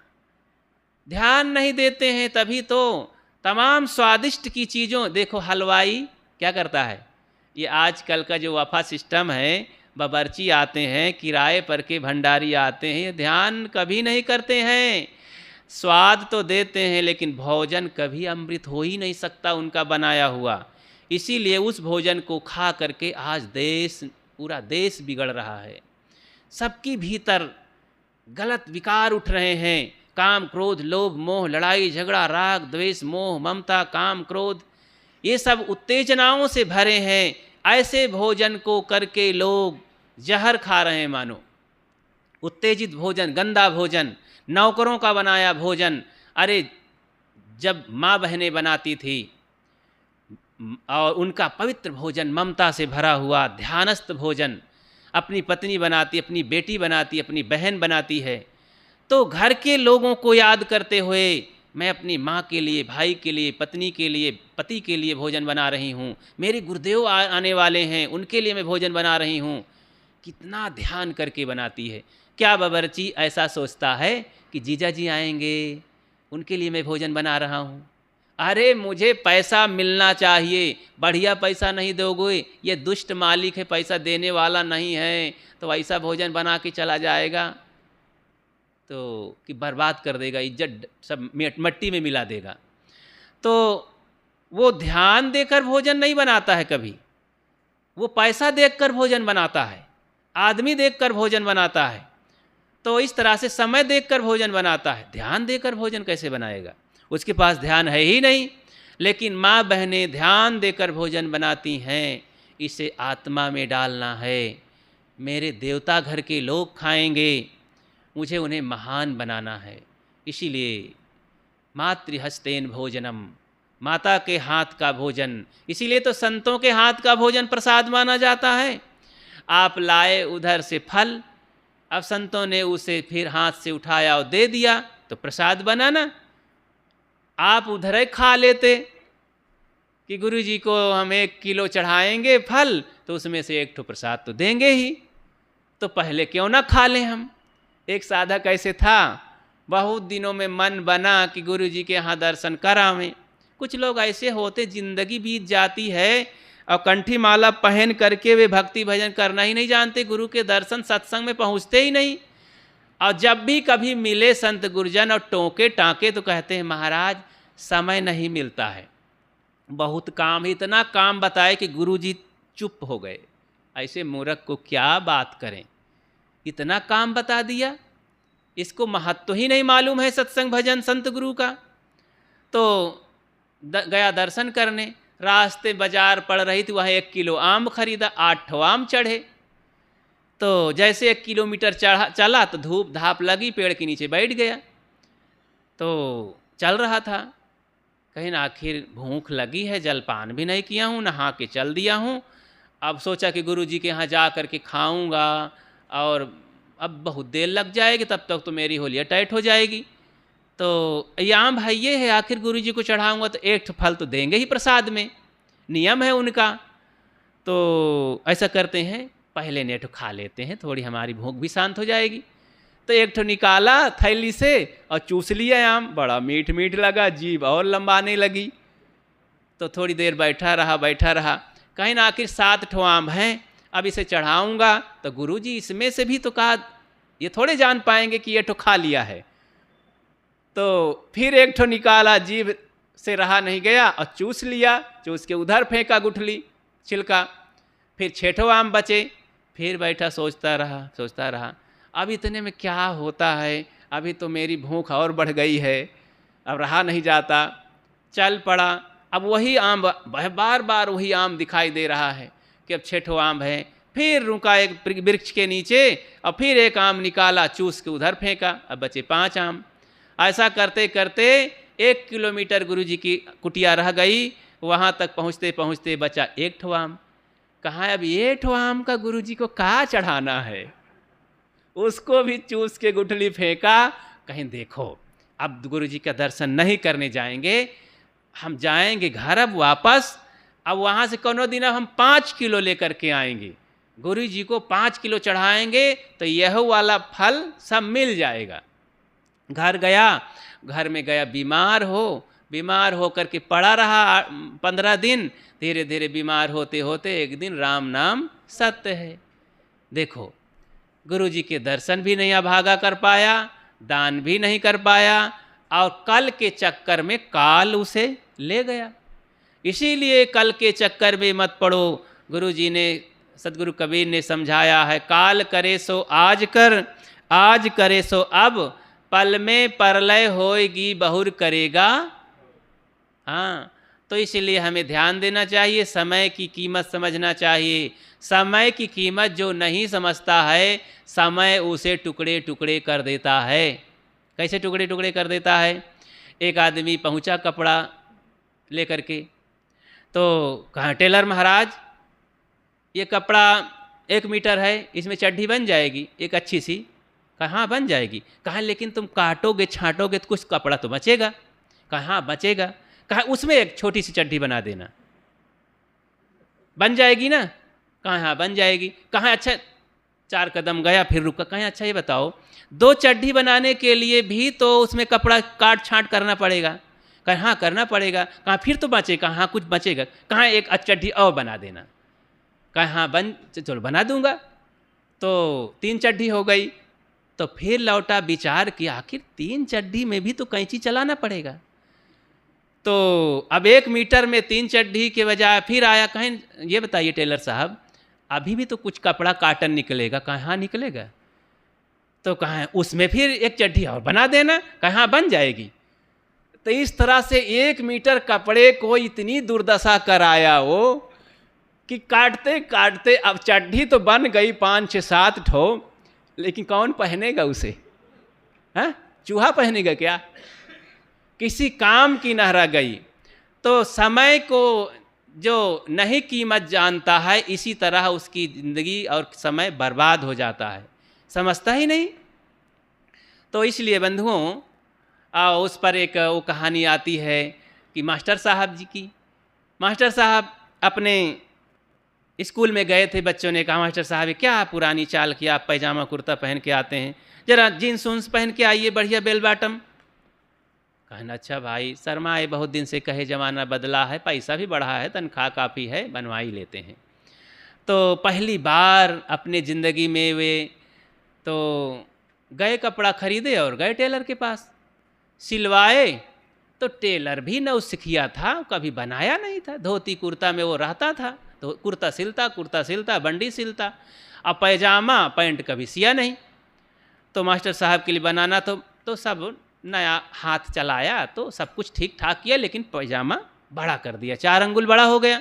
S1: ध्यान नहीं देते हैं तभी तो तमाम स्वादिष्ट की चीज़ों, देखो हलवाई क्या करता है, ये आजकल का जो वफ़ा सिस्टम है, बावर्ची आते हैं, किराए पर के भंडारी आते हैं, ये ध्यान कभी नहीं करते हैं। स्वाद तो देते हैं लेकिन भोजन कभी अमृत हो ही नहीं सकता उनका बनाया हुआ। इसीलिए उस भोजन को खा करके आज पूरा देश बिगड़ रहा है। सबकी भीतर गलत विकार उठ रहे हैं, काम क्रोध लोभ मोह लड़ाई झगड़ा राग द्वेष मोह ममता काम क्रोध, ये सब उत्तेजनाओं से भरे हैं। ऐसे भोजन को करके लोग जहर खा रहे हैं मानो। उत्तेजित भोजन, गंदा भोजन, नौकरों का बनाया भोजन। अरे जब माँ बहनें बनाती थी और उनका पवित्र भोजन ममता से भरा हुआ ध्यानस्थ भोजन, अपनी पत्नी बनाती, अपनी बेटी बनाती, अपनी बहन बनाती है, तो घर के लोगों को याद करते हुए मैं अपनी माँ के लिए, भाई के लिए, पत्नी के लिए, पति के लिए भोजन बना रही हूँ, मेरे गुरुदेव आने वाले हैं उनके लिए मैं भोजन बना रही हूँ। कितना ध्यान करके बनाती है। क्या बावर्ची ऐसा सोचता है कि जीजा जी आएंगे उनके लिए मैं भोजन बना रहा हूँ? अरे मुझे पैसा मिलना चाहिए, बढ़िया पैसा नहीं दोगे, ये दुष्ट मालिक है, पैसा देने वाला नहीं है, तो ऐसा भोजन बना के चला जाएगा तो कि बर्बाद कर देगा, इज्जत सब मट्टी में मिला देगा। तो वो ध्यान देकर भोजन नहीं बनाता है कभी, वो पैसा देखकर भोजन बनाता है, आदमी देखकर भोजन बनाता है। तो इस तरह से समय देखकर भोजन बनाता है, ध्यान देकर भोजन कैसे बनाएगा? उसके पास ध्यान है ही नहीं। लेकिन माँ बहनें ध्यान देकर भोजन बनाती हैं, इसे आत्मा में डालना है। मेरे देवता घर के लोग खाएंगे, मुझे उन्हें महान बनाना है। इसीलिए मातृहस्तेन भोजनम, माता के हाथ का भोजन, इसीलिए तो संतों के हाथ का भोजन प्रसाद माना जाता है। आप लाए उधर से फल, अब संतों ने उसे फिर हाथ से उठाया और दे दिया तो प्रसाद बना ना। आप उधर ही खा लेते कि गुरुजी को हम 1 किलो चढ़ाएंगे फल तो उसमें से 1 ठो प्रसाद तो देंगे ही, तो पहले क्यों ना खा लें हम। एक साधक ऐसे था, बहुत दिनों में मन बना कि गुरुजी के यहाँ दर्शन करावें। कुछ लोग ऐसे होते, जिंदगी बीत जाती है और कंठी माला पहन करके वे भक्ति भजन करना ही नहीं जानते, गुरु के दर्शन सत्संग में पहुँचते ही नहीं। और जब भी कभी मिले संत गुरुजन और टोके टाँके तो कहते हैं महाराज समय नहीं मिलता है, बहुत काम, इतना काम बताए कि गुरुजी चुप हो गए। ऐसे मूर्ख को क्या बात करें, इतना काम बता दिया, इसको महत्व ही नहीं मालूम है सत्संग भजन संत गुरु का। तो गया दर्शन करने, रास्ते बाजार पड़ रही थी, वहाँ 1 किलो आम खरीदा, 8 ठो आम चढ़े। तो जैसे 1 किलोमीटर चला तो धूप धाप लगी, पेड़ के नीचे बैठ गया। तो चल रहा था, कहीं ना आखिर भूख लगी है, जलपान भी नहीं किया हूँ, नहा के चल दिया हूँ। अब सोचा कि गुरुजी के यहाँ जा कर के खाऊँगा और अब बहुत देर लग जाएगी, तब तक तो मेरी होलिया टाइट हो जाएगी। तो ये आम भाई ये है, आखिर गुरुजी को चढ़ाऊँगा तो 1 फल तो देंगे ही प्रसाद में, नियम है उनका। तो ऐसा करते हैं, पहले ने 1 खा लेते हैं, थोड़ी हमारी भूख भी शांत हो जाएगी। तो 1 निकाला थैली से और चूस लिया आम, बड़ा मीठ मीठ लगा, जीभ और लंबाने लगी। तो थोड़ी देर बैठा रहा, कहीं ना आखिर 7 ठो आम हैं, अब इसे चढ़ाऊँगा तो गुरुजी इसमें से भी तो कहा, ये थोड़े जान पाएंगे कि 1 खा लिया है। तो फिर 1 निकाला, जीभ से रहा नहीं गया और चूस लिया, चूस के उधर फेंका गुठली छिलका। फिर 6 आम बचे, फिर बैठा सोचता रहा, अब इतने में क्या होता है, अभी तो मेरी भूख और बढ़ गई है, अब रहा नहीं जाता, चल पड़ा। अब वही आम, बार बार वही आम दिखाई दे रहा है कि अब 6 आम है, फिर रुका एक वृक्ष के नीचे और फिर एक आम निकाला, चूस के उधर फेंका, अब बचे 5 आम। ऐसा करते करते 1 किलोमीटर गुरुजी की कुटिया रह गई, वहाँ तक पहुँचते पहुँचते बचा 1 ठो आम। कहाँ अब 1 ठो आम का गुरुजी को कहाँ चढ़ाना है, उसको भी चूस के गुठली फेंका। कहीं देखो अब गुरुजी का दर्शन नहीं करने जाएंगे, हम जाएंगे घर अब वापस, अब वहाँ से कोनो दिन अब हम 5 किलो लेकर के आएंगे, गुरुजी को 5 किलो चढ़ाएंगे तो यह वाला फल सब मिल जाएगा। घर गया, घर में गया, बीमार हो करके पड़ा रहा 15 दिन। धीरे धीरे बीमार होते होते एक दिन राम नाम सत्य है। देखो गुरुजी के दर्शन भी नहीं अभागा कर पाया, दान भी नहीं कर पाया, और कल के चक्कर में काल उसे ले गया। इसीलिए कल के चक्कर में मत पड़ो। गुरुजी ने, सदगुरु कबीर ने समझाया है, काल करे सो आज कर, आज करे सो अब, पल में परलय होएगी बहुर करेगा। हाँ, तो इसलिए हमें ध्यान देना चाहिए, समय की कीमत समझना चाहिए। समय की कीमत जो नहीं समझता है, समय उसे टुकड़े टुकड़े कर देता है। कैसे टुकड़े टुकड़े कर देता है? एक आदमी पहुंचा कपड़ा लेकर के, तो कहाँ टेलर महाराज ये कपड़ा 1 मीटर है, इसमें चड्ढी बन जाएगी एक अच्छी सी? कहाँ बन जाएगी? कहाँ लेकिन तुम काटोगे छांटोगे तो कुछ कपड़ा तो बचेगा। कहाँ बचेगा? कहाँ उसमें एक छोटी सी चड्ढी बना देना, बन जाएगी ना? कहाँ हाँ बन जाएगी। कहाँ अच्छा 4 कदम गया फिर रुका, कहाँ अच्छा ये बताओ 2 चड्ढी बनाने के लिए भी तो उसमें कपड़ा काट छांट करना पड़ेगा। कहाँ करना पड़ेगा। कहाँ फिर तो बचेगा, कहाँ कुछ बचेगा। कहाँ एक चड्ढी और बना देना, कहाँ बन चलो बना दूंगा, तो 3 चड्ढी हो गई। तो फिर लौटा विचार किया आखिर 3 चड्ढी में भी तो कैंची चलाना पड़ेगा। तो अब 1 मीटर में 3 चड्ढी के बजाय फिर आया, कहीं ये बताइए टेलर साहब अभी भी तो कुछ कपड़ा काटन निकलेगा, कहाँ निकलेगा? तो कहाँ उसमें फिर 1 चड्ढी और बना देना, कहाँ बन जाएगी। तो इस तरह से 1 मीटर कपड़े को इतनी दुर्दशा कराया वो कि काटते काटते अब चड्ढी तो बन गई 5 6 7 ठो, लेकिन कौन पहनेगा उसे? हाँ, चूहा पहनेगा क्या? किसी काम की न रह गई। तो समय को जो नहीं कीमत जानता है, इसी तरह उसकी ज़िंदगी और समय बर्बाद हो जाता है, समझता ही नहीं। तो इसलिए बंधुओं उस पर एक वो कहानी आती है कि मास्टर साहब जी की। मास्टर साहब अपने स्कूल में गए थे, बच्चों ने कहा मास्टर साहब क्या पुरानी चाल की, आप पैजामा कुर्ता पहन के आते हैं, जरा जीन्स उन्स पहन के आइए, बढ़िया बेल बॉटम। कहना अच्छा भाई शर्माए, बहुत दिन से कहे ज़माना बदला है, पैसा भी बढ़ा है, तनख्वाह काफ़ी है, बनवा ही लेते हैं। तो पहली बार अपने ज़िंदगी में वे तो गए कपड़ा खरीदे और गए टेलर के पास, सिलवाए। तो टेलर भी नौसिखिया था, कभी बनाया नहीं था। धोती कुर्ता में वो रहता था, तो कुर्ता सिलता, बंडी सिलता, अब पैजामा पैंट कभी सिया नहीं। तो मास्टर साहब के लिए बनाना तो सब नया हाथ चलाया, तो सब कुछ ठीक ठाक किया, लेकिन पैजामा बड़ा कर दिया, 4 अंगुल बड़ा हो गया।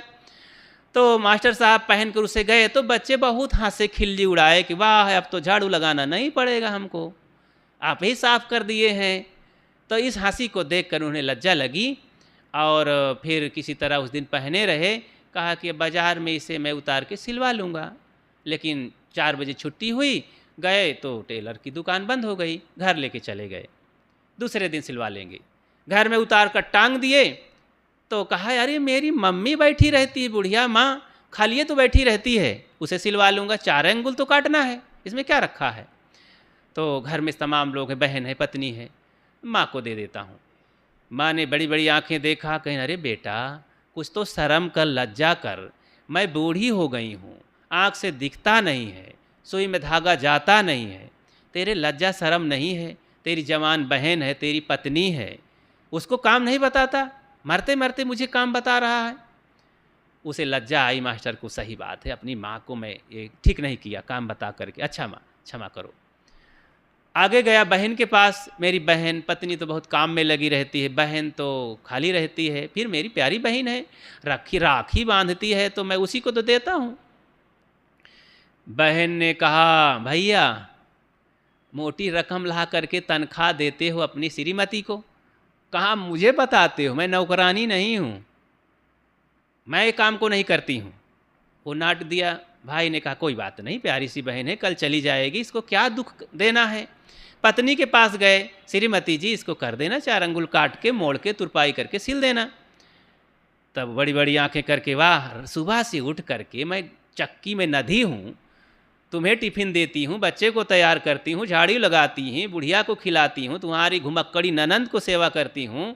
S1: तो मास्टर साहब पहन कर उसे गए तो बच्चे बहुत हंसे, खिल्ली उड़ाए कि वाह अब तो झाड़ू लगाना नहीं पड़ेगा हमको, आप ही साफ कर दिए हैं। तो इस हंसी को देखकर उन्हें लज्जा लगी और फिर किसी तरह उस दिन पहने रहे। कहा कि बाज़ार में इसे मैं उतार के सिलवा लूँगा, लेकिन 4 बजे छुट्टी हुई, गए तो टेलर की दुकान बंद हो गई, घर लेके चले गए, दूसरे दिन सिलवा लेंगे। घर में उतार कर टांग दिए तो कहा अरे मेरी मम्मी बैठी रहती है, बुढ़िया माँ खालिए तो बैठी रहती है, उसे सिलवा लूँगा, 4 अंगुल तो काटना है, इसमें क्या रखा है। तो घर में तमाम लोग हैं, बहन है, पत्नी है, माँ को दे देता हूँ। माँ ने बड़ी बड़ी आंखें देखा, कहीं अरे बेटा कुछ तो शर्म कर, लज्जा कर, मैं बूढ़ी हो गई हूँ, आँख से दिखता नहीं है, सुई में धागा जाता नहीं है, तेरे लज्जा शर्म नहीं है, तेरी जवान बहन है, तेरी पत्नी है, उसको काम नहीं बताता, मरते मरते मुझे काम बता रहा है। उसे लज्जा आई मास्टर को, सही बात है, अपनी माँ को मैं ये ठीक नहीं किया काम बता करके, अच्छा माँ क्षमा करो। आगे गया बहन के पास, मेरी बहन, पत्नी तो बहुत काम में लगी रहती है, बहन तो खाली रहती है, फिर मेरी प्यारी बहन है, राखी बांधती है तो मैं उसी को तो देता हूँ। बहन ने कहा, भैया मोटी रकम ला करके तनख्वाह देते हो अपनी श्रीमती को, कहाँ मुझे बताते हो? मैं नौकरानी नहीं हूँ, मैं ये काम को नहीं करती हूँ। वो नाट दिया। भाई ने कहा, कोई बात नहीं, प्यारी सी बहन है, कल चली जाएगी, इसको क्या दुख देना है। पत्नी के पास गए, श्रीमती जी इसको कर देना, 4 अंगुल काट के मोड़ के तुरपाई करके सिल देना। तब बड़ी बड़ी आंखें करके, वाह, सुबह से उठ करके मैं चक्की में नधी हूँ, तुम्हें टिफ़िन देती हूँ, बच्चे को तैयार करती हूँ, झाड़ू लगाती हूँ, बुढ़िया को खिलाती हूँ, तुम्हारी घुमक्कड़ी ननंद को सेवा करती हूँ,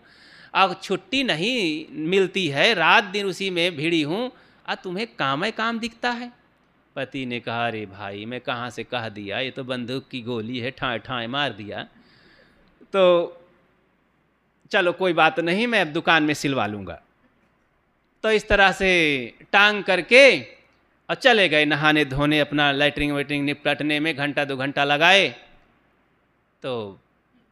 S1: अब छुट्टी नहीं मिलती है, रात दिन उसी में भिड़ी हूँ, और तुम्हें काम काम दिखता है। पति ने कहा, अरे भाई मैं कहाँ से कह दिया, ये तो बंदूक की गोली है, ठाए ठाए मार दिया, तो चलो कोई बात नहीं, मैं अब दुकान में सिलवा लूँगा। तो इस तरह से टांग करके और चले गए नहाने धोने, अपना लैट्रिन वैट्रिन निपटने में 1-2 घंटा लगाए। तो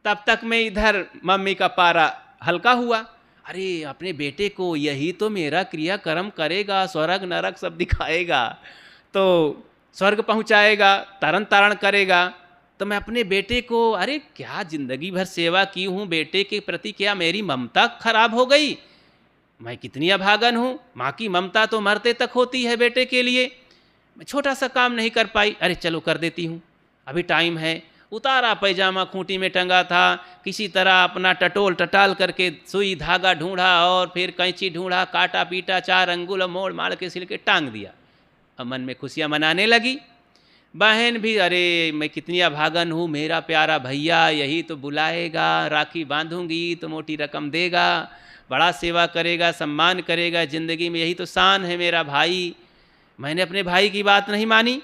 S1: तब तक में इधर मम्मी का पारा हल्का हुआ। अरे अपने बेटे को यही तो मेरा क्रियाक्रम करेगा, स्वर्ग नरक सब दिखाएगा, तो स्वर्ग पहुंचाएगा, तरन तारण करेगा, तो मैं अपने बेटे को, अरे क्या ज़िंदगी भर सेवा की हूँ, बेटे के प्रति क्या मेरी ममता खराब हो गई? मैं कितनी अभागन हूँ, माँ की ममता तो मरते तक होती है बेटे के लिए, मैं छोटा सा काम नहीं कर पाई, अरे चलो कर देती हूँ, अभी टाइम है। उतारा पैजामा खूंटी में टंगा था, किसी तरह अपना टटोल टटाल करके सुई धागा ढूंढा और फिर कैंची ढूंढा, काटा पीटा, 4 अंगुल मोड़ माड़ के सिल के टांग दिया। अब मन में खुशियाँ मनाने लगी। बहन भी, अरे मैं कितनी अभागन हूँ, मेरा प्यारा भैया यही तो बुलाएगा, राखी बांधूंगी तो मोटी रकम देगा, बड़ा सेवा करेगा, सम्मान करेगा, ज़िंदगी में यही तो शान है मेरा भाई। मैंने अपने भाई की बात नहीं मानी,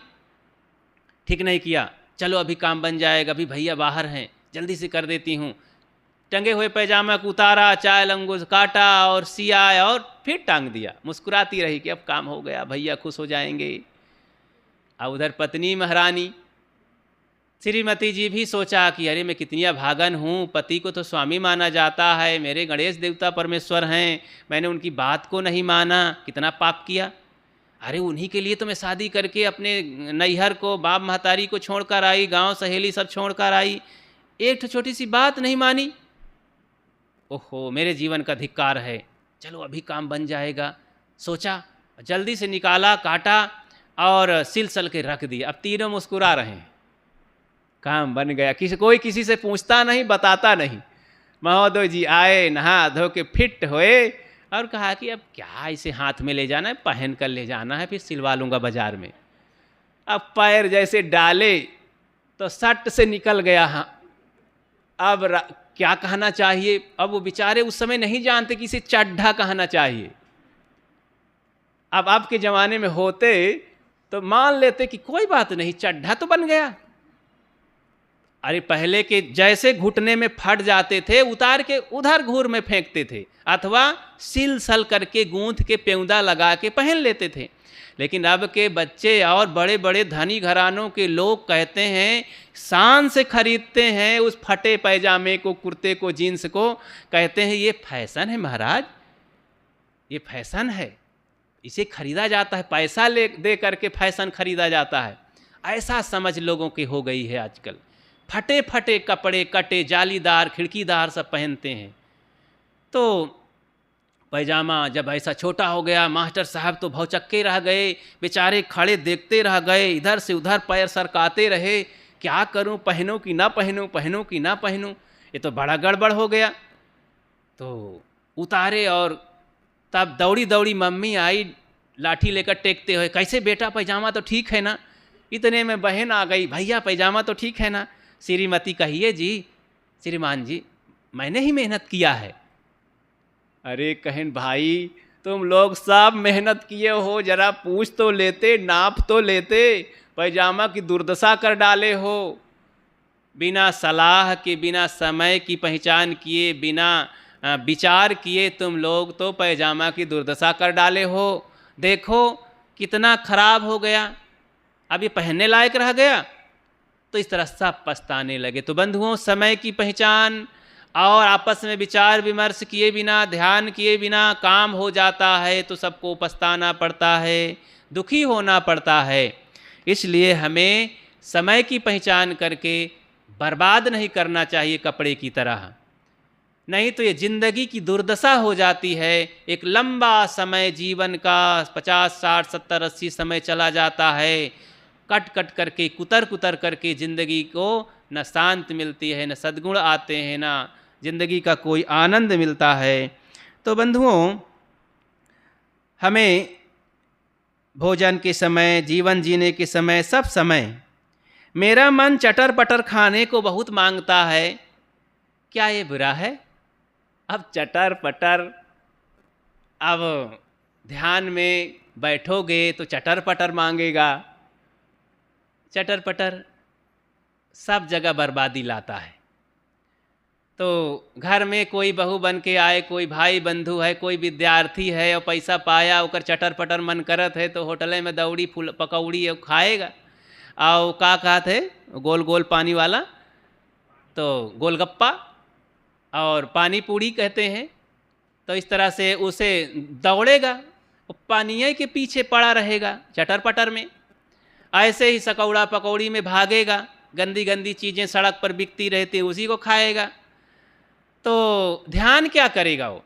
S1: ठीक नहीं किया, चलो अभी काम बन जाएगा, अभी भैया बाहर हैं, जल्दी से कर देती हूँ। टंगे हुए पैजामा को उतारा, 4 अंगुल काटा और सिया और फिर टांग दिया। मुस्कुराती रही कि अब काम हो गया, भैया खुश हो जाएंगे। अब उधर पत्नी महारानी श्रीमती जी भी सोचा कि अरे मैं कितनी अभागन हूँ, पति को तो स्वामी माना जाता है, मेरे गणेश देवता परमेश्वर हैं, मैंने उनकी बात को नहीं माना, कितना पाप किया। अरे उन्हीं के लिए तो मैं शादी करके अपने नैहर को, बाप महतारी को छोड़कर आई, गांव सहेली सब छोड़कर आई, एक छोटी सी बात नहीं मानी। ओहो, मेरे जीवन का धिक्कार है, चलो अभी काम बन जाएगा। सोचा, जल्दी से निकाला, काटा और सिल सल के रख दिया। अब तीनों मुस्कुरा रहे हैं, काम बन गया। कोई किसी से पूछता नहीं, बताता नहीं। महोदय जी आए, नहा धो के फिट हुए और कहा कि अब क्या इसे हाथ में ले जाना है, पहन कर ले जाना है, फिर सिलवा लूँगा बाजार में। अब पैर जैसे डाले तो सट से निकल गया। हाँ, अब क्या कहना चाहिए? अब वो बेचारे उस समय नहीं जानते कि इसे चड्ढा कहना चाहिए। अब आपके ज़माने में होते तो मान लेते कि कोई बात नहीं, चड्ढा तो बन गया। अरे पहले के जैसे घुटने में फट जाते थे, उतार के उधर घूर में फेंकते थे, अथवा सिल सल करके गूंथ के पेउदा लगा के पहन लेते थे। लेकिन अब के बच्चे और बड़े बड़े धनी घरानों के लोग कहते हैं, शान से खरीदते हैं उस फटे पैजामे को, कुर्ते को, जीन्स को, कहते हैं ये फैशन है महाराज, ये फैशन है, इसे खरीदा जाता है, पैसा ले दे करके फैशन खरीदा जाता है। ऐसा समझ लोगों की हो गई है आजकल। फटे फटे कपड़े, कटे, जालीदार, खिड़कीदार सब पहनते हैं। तो पैजामा जब ऐसा छोटा हो गया, मास्टर साहब तो भौचक्के रह गए, बेचारे खड़े देखते रह गए, इधर से उधर पैर सरकाते रहे, क्या करूं, पहनूं कि ना पहनूं, पहनूं कि ना पहनूं, ये तो बड़ा गड़बड़ हो गया। तो उतारे और तब दौड़ी दौड़ी मम्मी आई लाठी लेकर टेकते हुए, कैसे बेटा पैजामा तो ठीक है ना? इतने में बहन आ गई, भैया पैजामा तो ठीक है ना? श्रीमती कहिए जी, श्रीमान जी मैंने ही मेहनत किया है। अरे कहें भाई, तुम लोग सब मेहनत किए हो, जरा पूछ तो लेते, नाप तो लेते, पैजामा की दुर्दशा कर डाले हो। बिना सलाह के, बिना समय की पहचान किए, बिना विचार किए तुम लोग तो पैजामा की दुर्दशा कर डाले हो। देखो कितना खराब हो गया, अब ये पहनने लायक रह गया। तो इस तरह सब पछताने लगे। तो बंधुओं, समय की पहचान और आपस में विचार विमर्श किए बिना, ध्यान किए बिना काम हो जाता है तो सबको पछताना पड़ता है, दुखी होना पड़ता है। इसलिए हमें समय की पहचान करके बर्बाद नहीं करना चाहिए कपड़े की तरह, नहीं तो ये ज़िंदगी की दुर्दशा हो जाती है। एक लंबा समय जीवन का 50, 60, 70, 80 समय चला जाता है, कट कट करके कुतर कुतर करके ज़िंदगी को न शांत मिलती है, न सद्गुण आते हैं, न ज़िंदगी का कोई आनंद मिलता है। तो बंधुओं, हमें भोजन के समय, जीवन जीने के समय, सब समय मेरा मन चटर पटर खाने को बहुत मांगता है, क्या ये बुरा है? अब चटर पटर, अब ध्यान में बैठोगे तो चटर पटर मांगेगा। चटर पटर सब जगह बर्बादी लाता है। तो घर में कोई बहू बन के आए, कोई भाई बंधु है, कोई विद्यार्थी है और पैसा पाया, ओकर चटर पटर मन करत है तो होटले में दौड़ी फूल पकौड़ी खाएगा। और का कहत है गोल गोल पानी वाला, तो गोलगप्पा और पानी पूड़ी कहते हैं। तो इस तरह से उसे दौड़ेगा, पानी के पीछे पड़ा रहेगा चटर पटर में। ऐसे ही सकौड़ा पकौड़ी में भागेगा, गंदी गंदी चीज़ें सड़क पर बिकती रहती उसी को खाएगा। तो ध्यान क्या करेगा वो?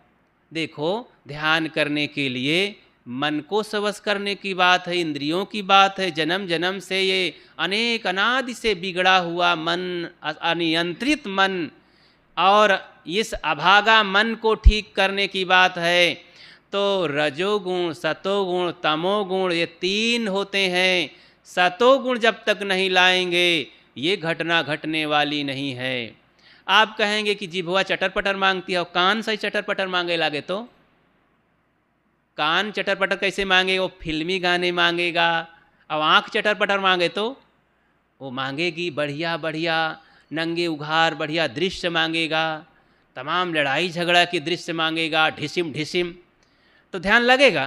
S1: देखो, ध्यान करने के लिए मन को स्वश करने की बात है, इंद्रियों की बात है। जन्म जन्म से ये अनेक अनादि से बिगड़ा हुआ मन, अनियंत्रित मन, और इस अभागा मन को ठीक करने की बात है। तो रजोगुण, सतोगुण, तमोगुण, ये तीन होते हैं। सतोगुण जब तक नहीं लाएंगे ये घटना घटने वाली नहीं है। आप कहेंगे कि जिभुआ चटर पटर मांगती है, और कान से चटर पटर मांगे लागे तो कान चटर पटर कैसे मांगे? वो फिल्मी गाने मांगेगा। और आँख चटर पटर मांगे तो वो मांगेगी बढ़िया बढ़िया नंगे उघार बढ़िया दृश्य मांगेगा, तमाम लड़ाई झगड़ा की दृश्य मांगेगा, ढिसिम ढिसिम। तो ध्यान लगेगा।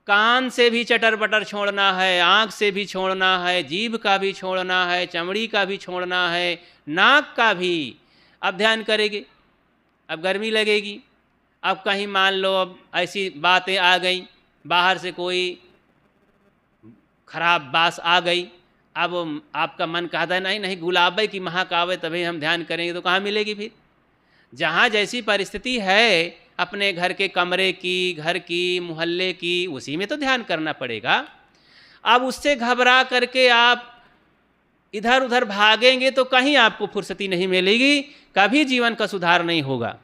S1: कान से भी चटर पटर छोड़ना है, आँख से भी छोड़ना है, जीभ का भी छोड़ना है, चमड़ी का भी छोड़ना है, नाक का भी। अब ध्यान करेंगे। अब गर्मी लगेगी, अब कहीं मान लो अब ऐसी बातें आ गई, बाहर से कोई खराब बास आ गई, अब आपका मन कहता है नहीं नहीं गुलाबे की महक आवे तभी हम ध्यान करेंगे, तो कहाँ मिलेगी फिर? जहाँ जैसी परिस्थिति है, अपने घर के कमरे की, घर की, मोहल्ले की, उसी में तो ध्यान करना पड़ेगा। अब उससे घबरा करके आप इधर उधर भागेंगे तो कहीं आपको फुर्सती नहीं मिलेगी, कभी जीवन का सुधार नहीं होगा।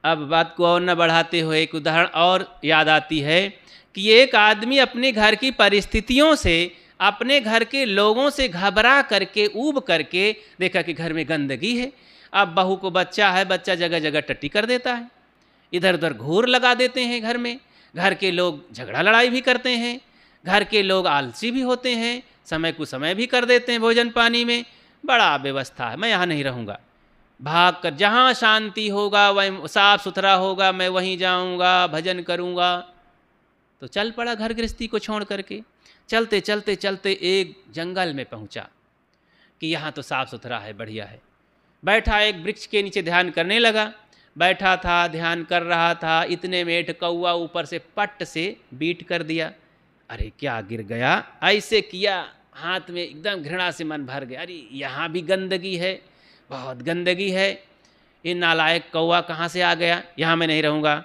S1: अब बात को और न बढ़ाते हुए एक उदाहरण और याद आती है कि एक आदमी अपने घर की परिस्थितियों से, अपने घर के लोगों से घबरा करके, ऊब करके देखा कि घर में गंदगी है। अब बहू को बच्चा है, बच्चा जगह जगह टट्टी कर देता है, इधर उधर घूर लगा देते हैं घर में, घर के लोग झगड़ा लड़ाई भी करते हैं, घर के लोग आलसी भी होते हैं, समय को समय भी कर देते हैं भोजन पानी में। बड़ा व्यवस्था है, मैं यहाँ नहीं रहूँगा, भाग कर जहाँ शांति होगा, वहीं साफ सुथरा होगा, मैं वहीं जाऊँगा, भजन करूँगा। तो चल पड़ा घर गृहस्थी को छोड़ करके। चलते चलते चलते एक जंगल में पहुँचा कि यहाँ तो साफ सुथरा है, बढ़िया है। बैठा एक वृक्ष के नीचे ध्यान करने लगा। बैठा था, ध्यान कर रहा था, इतने में एक कौवा ऊपर से पट से बीट कर दिया। अरे क्या गिर गया, ऐसे किया, हाथ में एकदम घृणा से मन भर गया। अरे यहाँ भी गंदगी है, बहुत गंदगी है, ये नालायक कौवा कहाँ से आ गया, यहाँ मैं नहीं रहूँगा।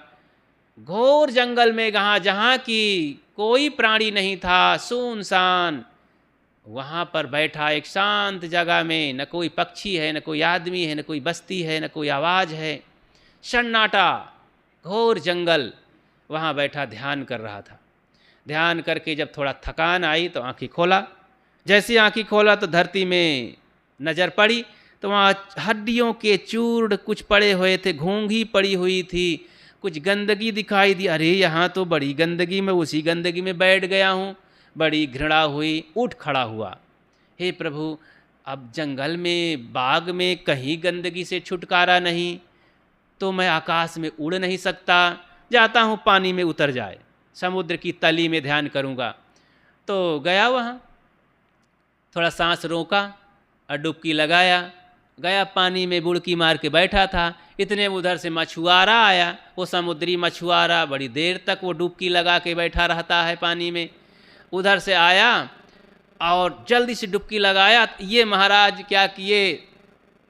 S1: घोर जंगल में जहाँ की कोई प्राणी नहीं था, सुनसान, वहाँ पर बैठा एक शांत जगह में, न कोई पक्षी है, न कोई आदमी है, न कोई बस्ती है, न कोई आवाज़ है, सन्नाटा, घोर जंगल। वहाँ बैठा ध्यान कर रहा था। ध्यान करके जब थोड़ा थकान आई तो आँखें खोला। जैसे आँखें खोला तो धरती में नज़र पड़ी, तो वहाँ हड्डियों के चूर्ण कुछ पड़े हुए थे, घोंघी पड़ी हुई थी, कुछ गंदगी दिखाई दी। अरे यहाँ तो बड़ी गंदगी, मैं उसी गंदगी में बैठ गया हूँ। बड़ी घृणा हुई, उठ खड़ा हुआ। हे प्रभु, अब जंगल में, बाग में कहीं गंदगी से छुटकारा नहीं, तो मैं आकाश में उड़ नहीं सकता, जाता हूँ पानी में उतर जाए, समुद्र की तली में ध्यान करूँगा। तो गया वहाँ, थोड़ा सांस रोका और डुबकी लगाया, गया पानी में, बुड़की मार के बैठा था। इतने उधर से मछुआरा आया, वो समुद्री मछुआरा, बड़ी देर तक वो डुबकी लगा के बैठा रहता है पानी में। उधर से आया और जल्दी से डुबकी लगाया। ये महाराज क्या किए,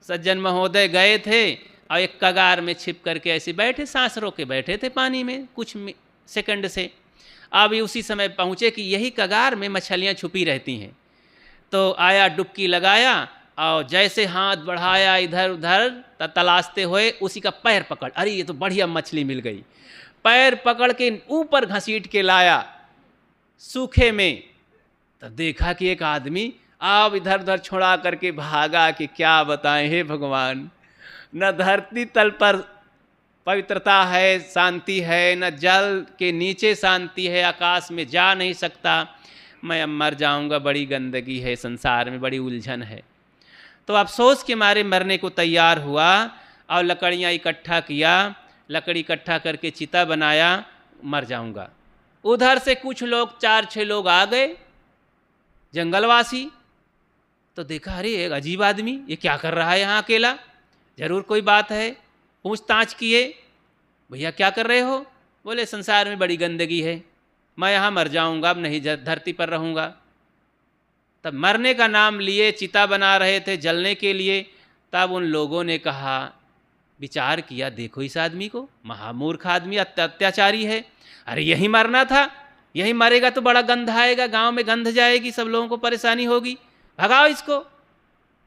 S1: सज्जन महोदय गए थे और एक कगार में छिप करके ऐसे बैठे, सांस रोके बैठे थे पानी में कुछ सेकंड से। अभी उसी समय पहुँचे कि यही कगार में मछलियाँ छुपी रहती हैं। तो आया, डुबकी लगाया और जैसे हाथ बढ़ाया इधर उधर तलाशते हुए, उसी का पैर पकड़, अरे ये तो बढ़िया मछली मिल गई। पैर पकड़ के ऊपर घसीट के लाया सूखे में, तो देखा कि एक आदमी आप इधर उधर छोड़ा करके भागा कि क्या बताएं हे भगवान, न धरती तल पर पवित्रता है, शांति है, न जल के नीचे शांति है, आकाश में जा नहीं सकता, मैं अब मर जाऊंगा, बड़ी गंदगी है संसार में, बड़ी उलझन है। तो अफसोस के मारे मरने को तैयार हुआ और लकड़ियाँ इकट्ठा किया, लकड़ी इकट्ठा करके चिता बनाया, मर जाऊंगा। उधर से कुछ लोग 4-6 लोग आ गए जंगलवासी, तो देखा अरे एक अजीब आदमी, ये क्या कर रहा है यहाँ अकेला, जरूर कोई बात है। पूछताछ किए, भैया क्या कर रहे हो? बोले संसार में बड़ी गंदगी है, मैं यहाँ मर जाऊँगा, अब नहीं धरती पर रहूँगा। तब मरने का नाम लिए, चिता बना रहे थे जलने के लिए। तब उन लोगों ने कहा, विचार किया, देखो इस आदमी को, महामूर्ख आदमी, अत्याचारी है, अरे यही मरना था, यही मरेगा तो बड़ा गंध आएगा, गांव में गंध जाएगी, सब लोगों को परेशानी होगी, भगाओ इसको।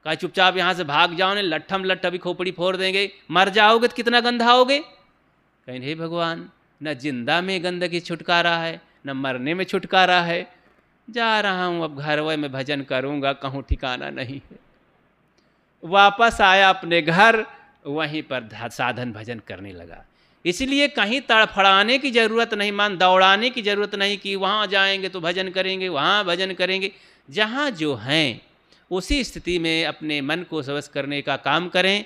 S1: कहा चुपचाप यहाँ से भाग जाओ, ने लट्ठम लट्ठ अभी खोपड़ी फोड़ देंगे, मर जाओगे तो कितना गंध आओगे। कहीं हे भगवान, न जिंदा में गंदगी छुटकारा है, न मरने में छुटकारा है, जा रहा हूँ अब घर में भजन करूँगा, कहूँ ठिकाना नहीं है। वापस आया अपने घर, वहीं पर साधन भजन करने लगा। इसलिए कहीं तड़फड़ाने की ज़रूरत नहीं, मान दौड़ाने की ज़रूरत नहीं कि वहाँ जाएंगे तो भजन करेंगे, वहाँ भजन करेंगे। जहाँ जो हैं उसी स्थिति में अपने मन को स्वश करने का काम करें,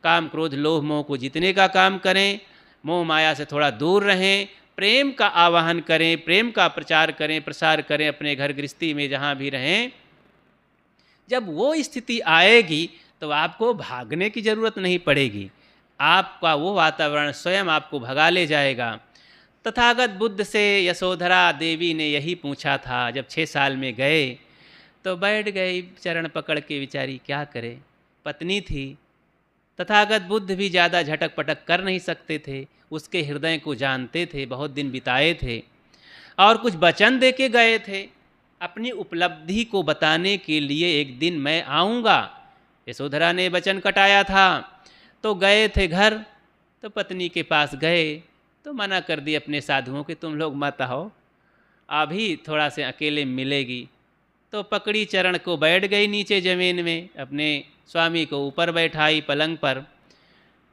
S1: काम क्रोध लोभ मोह को जीतने का काम करें, मोह माया से थोड़ा दूर रहें, प्रेम का आवाहन करें, प्रेम का प्रचार करें, प्रसार करें अपने घर गृहस्थी में जहाँ भी रहें। जब वो स्थिति आएगी तो आपको भागने की ज़रूरत नहीं पड़ेगी, आपका वो वातावरण स्वयं आपको भगा ले जाएगा। तथागत बुद्ध से यशोधरा देवी ने यही पूछा था, जब 6 साल में गए तो बैठ गई चरण पकड़ के, बेचारी क्या करे, पत्नी थी। तथागत बुद्ध भी ज़्यादा झटक पटक कर नहीं सकते थे, उसके हृदय को जानते थे, बहुत दिन बिताए थे और कुछ वचन दे के गए थे अपनी उपलब्धि को बताने के लिए, एक दिन मैं आऊँगा। यशोधरा ने वचन कटाया था, तो गए थे घर, तो पत्नी के पास गए तो मना कर दिए अपने साधुओं के, तुम लोग मत आओ, अभी थोड़ा से अकेले मिलेगी। तो पकड़ी चरण को बैठ गई नीचे ज़मीन में, अपने स्वामी को ऊपर बैठाई पलंग पर।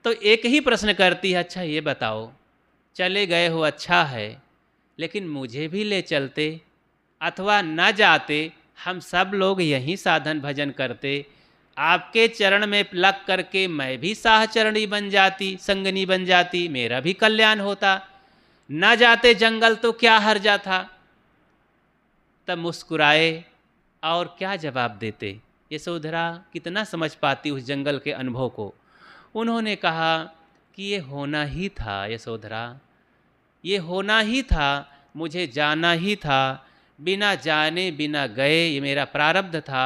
S1: तो एक ही प्रश्न करती है, अच्छा ये बताओ, चले गए हो अच्छा है, लेकिन मुझे भी ले चलते, अथवा न जाते, हम सब लोग यहीं साधन भजन करते, आपके चरण में लग करके मैं भी साहचरणी बन जाती, संगनी बन जाती, मेरा भी कल्याण होता, न जाते जंगल तो क्या हर्जा था। तब मुस्कुराए और क्या जवाब देते। यशोधरा कितना समझ पाती उस जंगल के अनुभव को। उन्होंने कहा कि ये होना ही था यशोधरा, ये होना ही था, मुझे जाना ही था, बिना जाने बिना गए ये मेरा प्रारब्ध था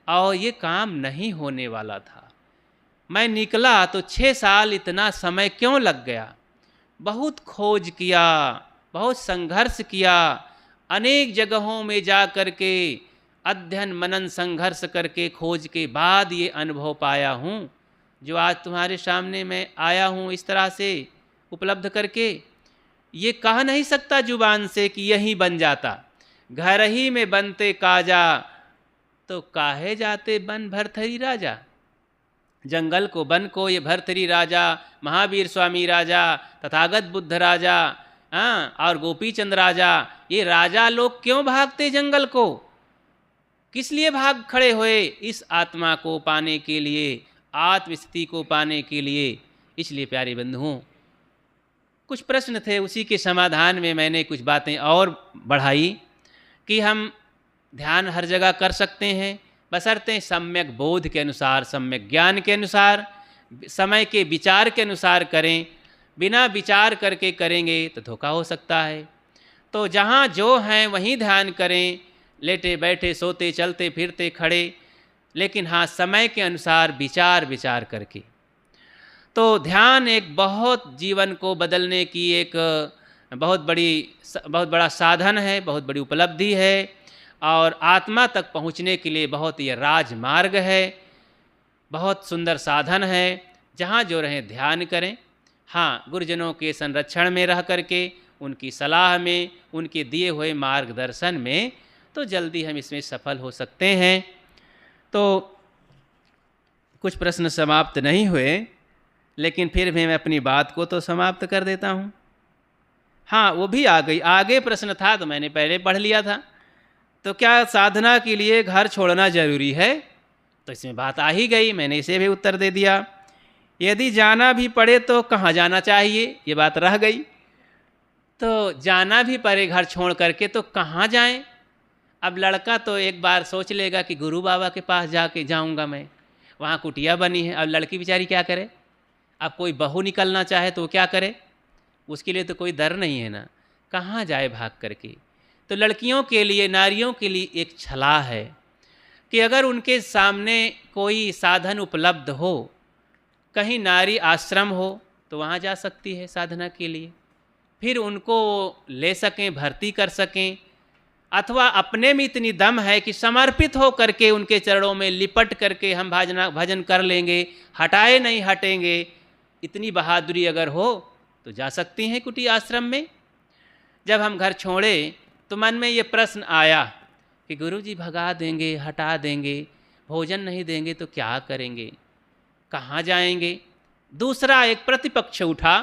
S1: और ये काम नहीं होने वाला था। मैं निकला तो 6 साल इतना समय क्यों लग गया, बहुत खोज किया, बहुत संघर्ष किया, अनेक जगहों में जा कर के अध्ययन मनन संघर्ष करके खोज के बाद ये अनुभव पाया हूँ, जो आज तुम्हारे सामने मैं आया हूँ इस तरह से उपलब्ध करके। ये कह नहीं सकता जुबान से कि यही बन जाता, घर ही में बनते काजा, तो काहे जाते बन भरथरी राजा। जंगल को बन को ये भरथरी राजा, महावीर स्वामी राजा, तथागत बुद्ध राजा, और गोपी चंद राजा, ये राजा लोग क्यों भागते जंगल को, किस लिए भाग खड़े हुए, इस आत्मा को पाने के लिए, आत्मस्थिति को पाने के लिए। इसलिए प्यारे बंधुओं, कुछ प्रश्न थे, उसी के समाधान में मैंने कुछ बातें और बढ़ाई कि हम ध्यान हर जगह कर सकते हैं, बशर्ते सम्यक बोध के अनुसार, सम्यक ज्ञान के अनुसार, समय के विचार के अनुसार करें। बिना विचार करके करेंगे तो धोखा हो सकता है। तो जहाँ जो हैं वहीं ध्यान करें, लेटे बैठे सोते चलते फिरते खड़े, लेकिन हाँ समय के अनुसार विचार विचार करके। तो ध्यान एक बहुत जीवन को बदलने की एक बहुत बड़ा साधन है, बहुत बड़ी उपलब्धि है, और आत्मा तक पहुँचने के लिए बहुत ये राजमार्ग है, बहुत सुंदर साधन है। जहाँ जो रहें ध्यान करें। हाँ, गुरुजनों के संरक्षण में रह करके, उनकी सलाह में, उनके दिए हुए मार्गदर्शन में, तो जल्दी हम इसमें सफल हो सकते हैं। तो कुछ प्रश्न समाप्त नहीं हुए, लेकिन फिर भी मैं अपनी बात को तो समाप्त कर देता हूँ। हाँ, वो भी आ गई, आगे प्रश्न था तो मैंने पहले पढ़ लिया था। तो क्या साधना के लिए घर छोड़ना जरूरी है? तो इसमें बात आ ही गई, मैंने इसे भी उत्तर दे दिया। यदि जाना भी पड़े तो कहाँ जाना चाहिए, ये बात रह गई। तो जाना भी पड़े घर छोड़ करके तो कहाँ जाएं? अब लड़का तो एक बार सोच लेगा कि गुरु बाबा के पास जाके जाऊंगा मैं, वहाँ कुटिया बनी है। अब लड़की बेचारी क्या करे? अब कोई बहू निकलना चाहे तो वो क्या करे? उसके लिए तो कोई डर नहीं है ना, कहाँ जाए भाग करके। तो लड़कियों के लिए, नारियों के लिए एक सलाह है कि अगर उनके सामने कोई साधन उपलब्ध हो, कहीं नारी आश्रम हो तो वहाँ जा सकती है साधना के लिए, फिर उनको ले सकें, भर्ती कर सकें, अथवा अपने में इतनी दम है कि समर्पित हो करके उनके चरणों में लिपट करके हम भजन कर लेंगे, हटाए नहीं हटेंगे, इतनी बहादुरी अगर हो तो जा सकती हैं कुटिया आश्रम में। जब हम घर छोड़े तो मन में ये प्रश्न आया कि गुरुजी भगा देंगे, हटा देंगे, भोजन नहीं देंगे तो क्या करेंगे, कहाँ जाएंगे? दूसरा एक प्रतिपक्ष उठा,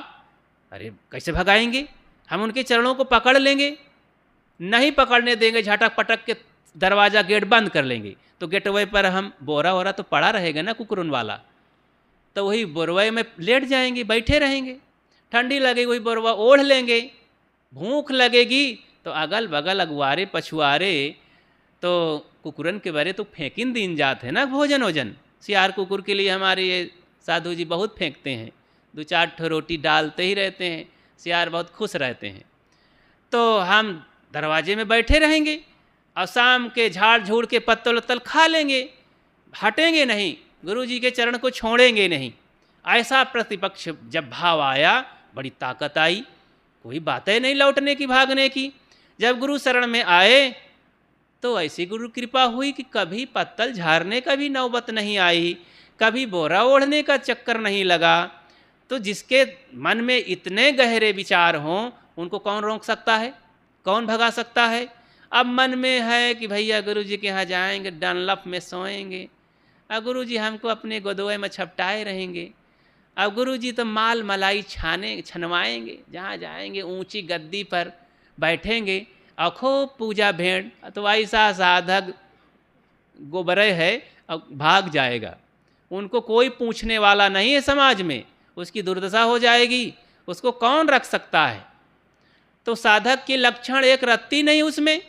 S1: अरे कैसे भगाएंगे, हम उनके चरणों को पकड़ लेंगे, नहीं पकड़ने देंगे, झटक पटक के दरवाज़ा गेट बंद कर लेंगे, तो गेटवे पर हम बोरा वोरा तो पड़ा रहेगा ना कुकुरन वाला, तो वही बोरवे में लेट जाएंगे, बैठे रहेंगे, ठंडी लगेगी वही बोरवा ओढ़ लेंगे, भूख लगेगी तो अगल बगल अगुआरे पछुआरे तो कुकुरन के बारे तो फेंकिन दिन जाते हैं ना भोजन वोजन। सियार कुकुर के लिए हमारे ये साधु जी बहुत फेंकते हैं, 2-4 ठो रोटी डालते ही रहते हैं, सियार बहुत खुश रहते हैं। तो हम दरवाजे में बैठे रहेंगे और शाम के झाड़ झूड़ के पत्तल उत्तल खा लेंगे, हटेंगे नहीं, गुरुजी के चरण को छोड़ेंगे नहीं। ऐसा प्रतिपक्ष जब भाव आया, बड़ी ताकत आई, कोई बातें नहीं लौटने की, भागने की। जब गुरु शरण में आए तो ऐसी गुरु कृपा हुई कि कभी पत्तल झाड़ने का भी नौबत नहीं आई, कभी बोरा ओढ़ने का चक्कर नहीं लगा। तो जिसके मन में इतने गहरे विचार हों उनको कौन रोक सकता है, कौन भगा सकता है? अब मन में है कि भैया गुरुजी के यहाँ जाएंगे, डनलप में सोएंगे, अब गुरुजी हमको अपने गोदवे में छपटाए रहेंगे, अब गुरुजी तो माल मलाई छनवाएंगे, जहाँ जाएंगे ऊंची गद्दी पर बैठेंगे और खूब पूजा भेंट, तो ऐसा साधक गोबरे है और भाग जाएगा, उनको कोई पूछने वाला नहीं है समाज में, उसकी दुर्दशा हो जाएगी, उसको कौन रख सकता है? तो साधक के लक्षण एक रत्ती नहीं उसमें।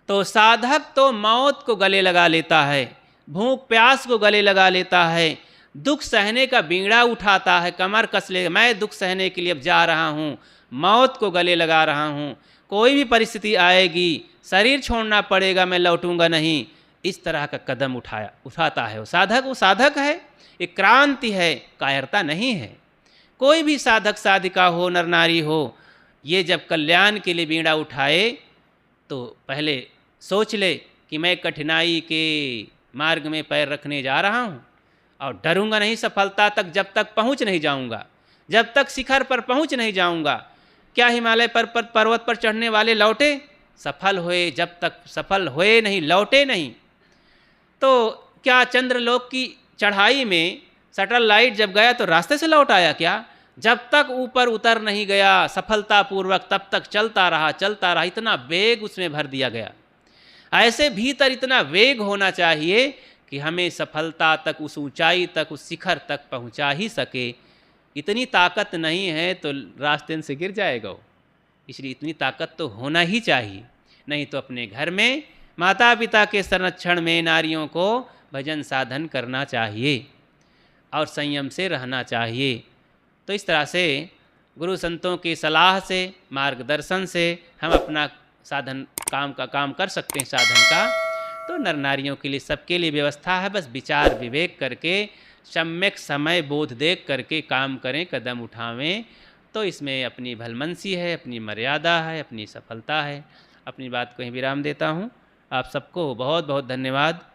S1: तो साधक तो मौत को गले लगा लेता है, भूख प्यास को गले लगा लेता है, दुख सहने का बीड़ा उठाता है, कमर कस ले, मैं दुख सहने के लिए अब जा रहा हूँ, मौत को गले लगा रहा हूँ, कोई भी परिस्थिति आएगी, शरीर छोड़ना पड़ेगा, मैं लौटूंगा नहीं, इस तरह का कदम उठाता है वो साधक है। एक क्रांति है, कायरता नहीं है। कोई भी साधक साधिका हो, नर नारी हो, ये जब कल्याण के लिए बीड़ा उठाए तो पहले सोच ले कि मैं कठिनाई के मार्ग में पैर रखने जा रहा हूँ और डरूंगा नहीं सफलता तक, जब तक पहुँच नहीं जाऊँगा, जब तक शिखर पर पहुँच नहीं जाऊँगा। क्या हिमालय पर्वत पर चढ़ने वाले लौटे? सफल हुए, जब तक सफल हुए नहीं लौटे नहीं। तो क्या चंद्रलोक की चढ़ाई में सैटेलाइट जब गया तो रास्ते से लौट आया क्या? जब तक ऊपर उतर नहीं गया सफलतापूर्वक, तब तक चलता रहा, इतना वेग उसमें भर दिया गया। ऐसे भीतर इतना वेग होना चाहिए कि हमें सफलता तक, उस ऊंचाई तक, उस शिखर तक पहुंचा ही सके। इतनी ताकत नहीं है तो रास्ते से गिर जाएगा वो, इसलिए इतनी ताकत तो होना ही चाहिए। नहीं तो अपने घर में माता पिता के संरक्षण में नारियों को भजन साधन करना चाहिए और संयम से रहना चाहिए। तो इस तरह से गुरु संतों की सलाह से, मार्गदर्शन से हम अपना साधन काम कर सकते हैं साधन का। तो नर नारियों के लिए, सबके लिए व्यवस्था है, बस विचार विवेक करके, सम्यक समय बोध देख करके काम करें, कदम उठावें। तो इसमें अपनी भलमनसी है, अपनी मर्यादा है, अपनी सफलता है। अपनी बात को ही विराम देता हूँ। आप सबको बहुत बहुत धन्यवाद।